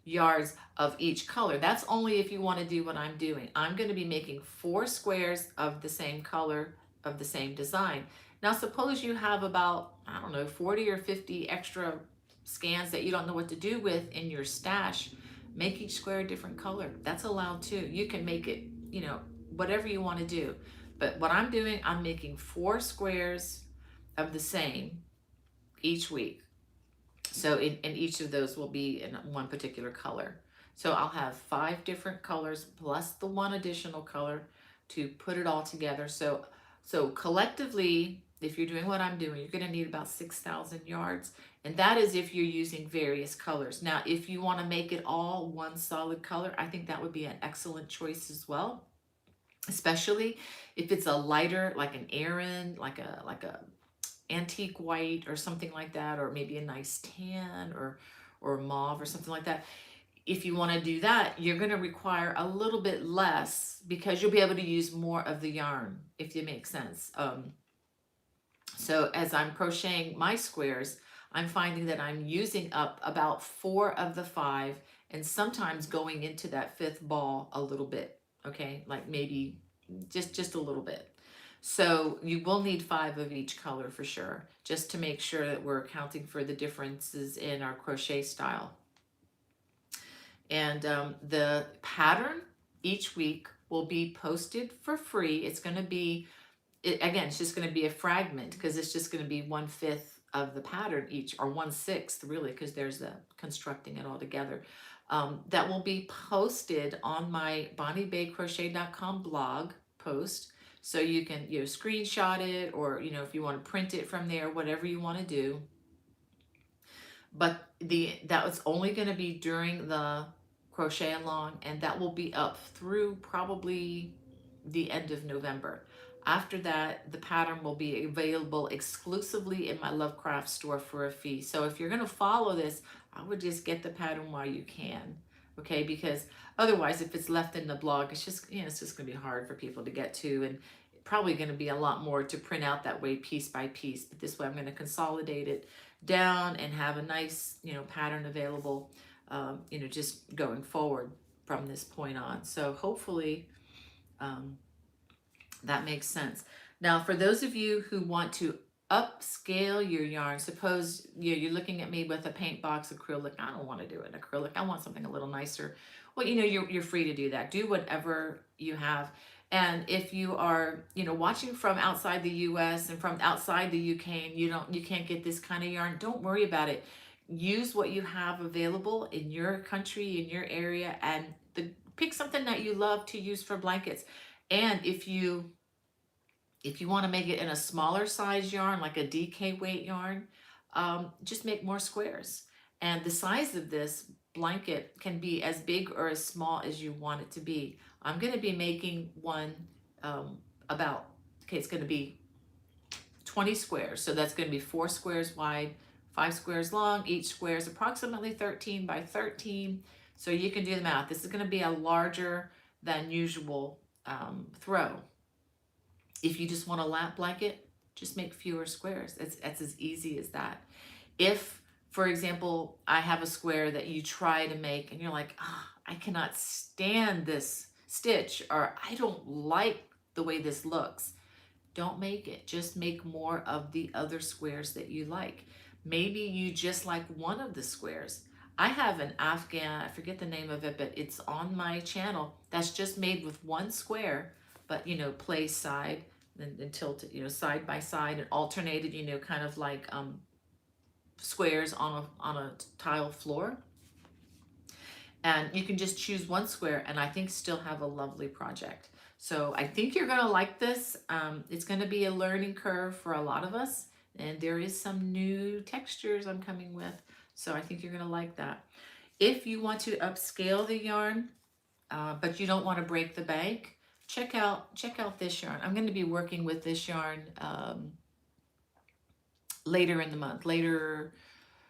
yards of each color. That's only if you want to do what I'm doing. I'm going to be making 4 squares of the same color, of the same design. Now suppose you have about, I don't know, 40 or 50 extra scans that you don't know what to do with in your stash. Make each square a different color. That's allowed too. You can make it, you know, whatever you want to do. But what I'm doing, I'm making 4 squares of the same each week. So in each of those will be in one particular color. So I'll have 5 different colors plus the 1 additional color to put it all together. So collectively, if you're doing what I'm doing, you're going to need about 6,000 yards. And that is if you're using various colors. Now, if you want to make it all one solid color, I think that would be an excellent choice as well. Especially if it's a lighter, like an Aran, like a antique white or something like that, or maybe a nice tan or mauve or something like that. If you want to do that, you're going to require a little bit less because you'll be able to use more of the yarn, if it makes sense. So as I'm crocheting my squares, I'm finding that I'm using up about 4 of the 5 and sometimes going into that 5th ball a little bit, okay? Like maybe just a little bit. So you will need 5 of each color for sure, just to make sure that we're accounting for the differences in our crochet style. And the pattern each week will be posted for free. It's going to be, again, it's just going to be a fragment because it's just going to be 1/5 of the pattern each, or 1/6 really, because there's the constructing it all together. That will be posted on my bonniebaycrochet.com blog post. So you can, you know, screenshot it, or, you know, if you want to print it from there, whatever you want to do. But that was only going to be during the crochet along, and that will be up through probably the end of November. After that, the pattern will be available exclusively in my Lovecraft store for a fee. So if you're going to follow this, I would just get the pattern while you can, okay? Because otherwise, if it's left in the blog, it's just, you know, it's just going to be hard for people to get to, and probably going to be a lot more to print out that way piece by piece. But this way, I'm going to consolidate it down and have a nice, you know, pattern available, you know, just going forward from this point on. So hopefully that makes sense. Now, for those of you who want to upscale your yarn, suppose you're looking at me with a paint box acrylic. I don't want to do it in acrylic. I want something a little nicer. Well, you know, you're free to do that. Do whatever you have. And if you are, you know, watching from outside the US and from outside the UK, and you can't get this kind of yarn, don't worry about it. Use what you have available in your country, in your area, and pick something that you love to use for blankets. And if you want to make it in a smaller size yarn, like a DK weight yarn, just make more squares. And the size of this blanket can be as big or as small as you want it to be. I'm going to be making one it's going to be 20 squares. So that's going to be 4 squares wide, 5 squares long. Each square is approximately 13 by 13. So you can do the math. This is going to be a larger than usual throw. If you just want a lap blanket, just make fewer squares. That's as easy as that. If, for example, I have a square that you try to make and you're like, I cannot stand this stitch, or I don't like the way this looks, don't make it. Just make more of the other squares that you like. Maybe you just like one of the squares. I have an Afghan, I forget the name of it, but it's on my channel, that's just made with 1 square, but, you know, place side and tilted, you know, side by side, and alternated, you know, kind of like squares on a tile floor. And you can just choose 1 square, and I think still have a lovely project. So I think you're going to like this. It's going to be a learning curve for a lot of us, and there is some new textures I'm coming with. So I think you're going to like that. If you want to upscale the yarn, but you don't want to break the bank, check out this yarn. I'm going to be working with this yarn later in the month.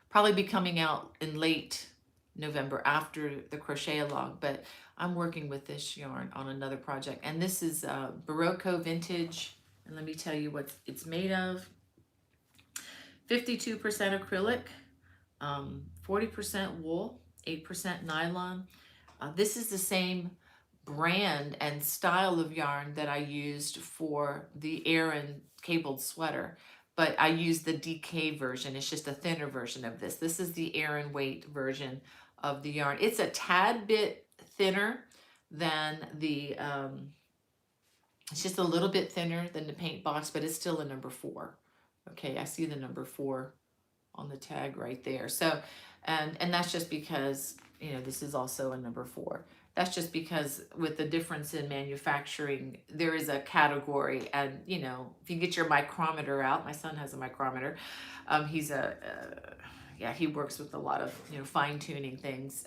Probably be coming out in late November after the crochet along, but I'm working with this yarn on another project. And this is Barocco Vintage. And let me tell you what it's made of. 52% acrylic, 40% wool, 8% nylon. This is the same brand and style of yarn that I used for the Aran cabled sweater, but I used the DK version. It's just a thinner version of this. This is the Aran weight version of the yarn. It's a tad bit thinner than the, it's just a little bit thinner than the paint box, but it's still a number 4. Okay, I see the number 4 on the tag right there. So, and that's just because, you know, this is also a number 4. That's just because with the difference in manufacturing, there is a category, and you know, if you get your micrometer out, my son has a micrometer. He's yeah, he works with a lot of, you know, fine tuning things.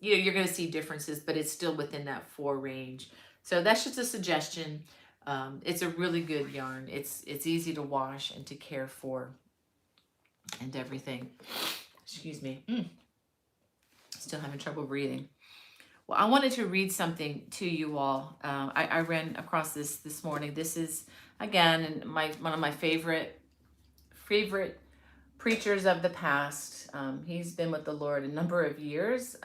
You know, you're going to see differences, but it's still within that 4 range. So that's just a suggestion. It's a really good yarn. It's easy to wash and to care for and everything. Excuse me. Still having trouble breathing. Well, I wanted to read something to you all. I ran across this morning. This is, again, one of my favorite preachers of the past. He's been with the Lord a number of years.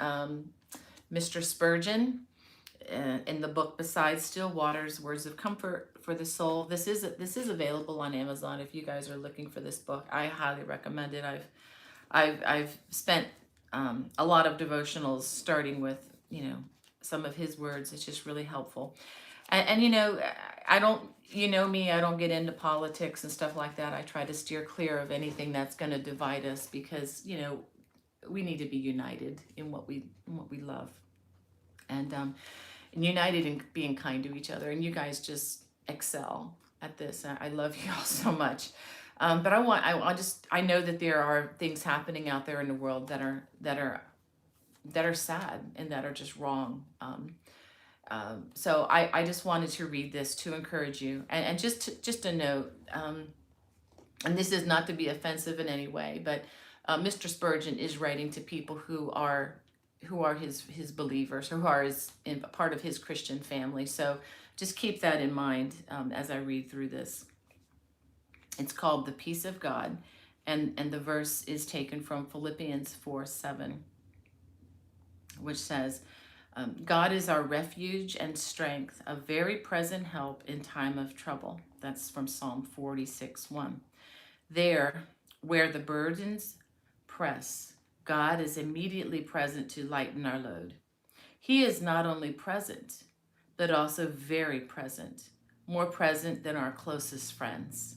Mr. Spurgeon, in the book Beside Still Waters, Words of Comfort for the Soul. This is available on Amazon if you guys are looking for this book. I highly recommend it. I've spent a lot of devotionals starting with, you know, some of his words. It's just really helpful. And you know, I don't, you know me, I don't get into politics and stuff like that. I try to steer clear of anything that's going to divide us, because, you know, we need to be united in what we love, and united in being kind to each other. And you guys just excel at this. I love you all so much. But I know that there are things happening out there in the world that are sad and that are just wrong. So I just wanted to read this to encourage you, and just a note, and this is not to be offensive in any way, but Mr. Spurgeon is writing to people who are his believers, who are part of his Christian family. So just keep that in mind as I read through this. It's called The Peace of God, and the verse is taken from Philippians 4:7, which says, God is our refuge and strength, a very present help in time of trouble. That's from Psalm 46:1. There, where the burdens press, God is immediately present to lighten our load. He is not only present, but also very present, more present than our closest friends.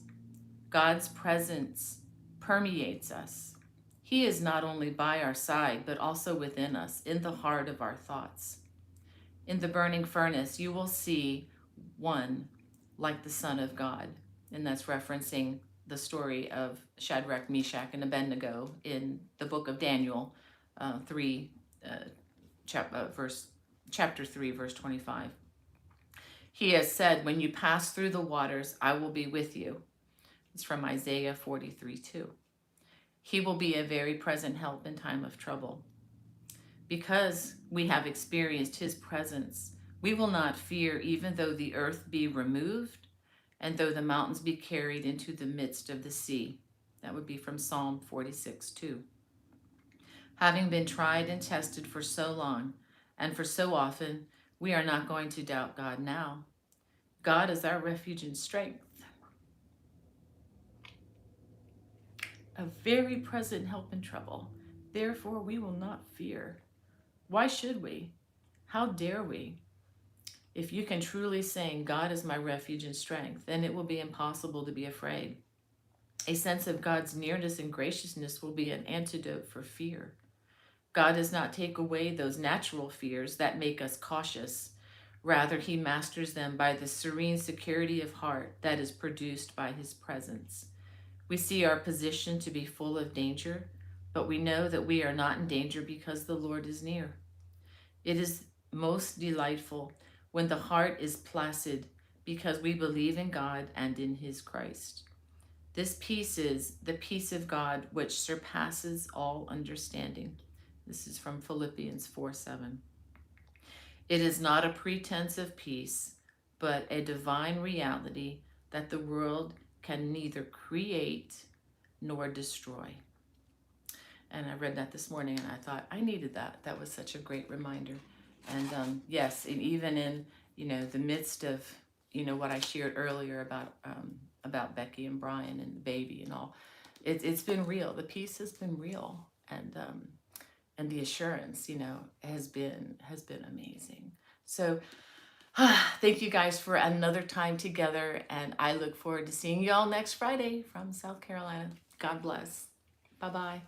God's presence permeates us. He is not only by our side, but also within us, in the heart of our thoughts. In the burning furnace, you will see one like the Son of God. And that's referencing the story of Shadrach, Meshach, and Abednego in the book of Daniel, chapter 3, verse 25. He has said, when you pass through the waters, I will be with you. It's from Isaiah 43:2. He will be a very present help in time of trouble. Because we have experienced his presence, we will not fear, even though the earth be removed and though the mountains be carried into the midst of the sea. That would be from Psalm 46:2. Having been tried and tested for so long and for so often, we are not going to doubt God now. God is our refuge and strength, a very present help in trouble. Therefore, we will not fear. Why should we? How dare we? If you can truly sing, God is my refuge and strength, then it will be impossible to be afraid. A sense of God's nearness and graciousness will be an antidote for fear. God does not take away those natural fears that make us cautious. Rather, he masters them by the serene security of heart that is produced by his presence. We see our position to be full of danger, but we know that we are not in danger because the Lord is near. It is most delightful when the heart is placid because we believe in God and in his Christ. This peace is the peace of God which surpasses all understanding. This is from Philippians 4:7. It is not a pretense of peace, but a divine reality that the world can neither create nor destroy. And I read that this morning and I thought I needed that. That was such a great reminder. And yes, and even in, the midst of, what I shared earlier about Becky and Brian and the baby and all, it's been real. The peace has been real. And the assurance, has been amazing. So thank you guys for another time together. And I look forward to seeing y'all next Friday from South Carolina. God bless. Bye-bye.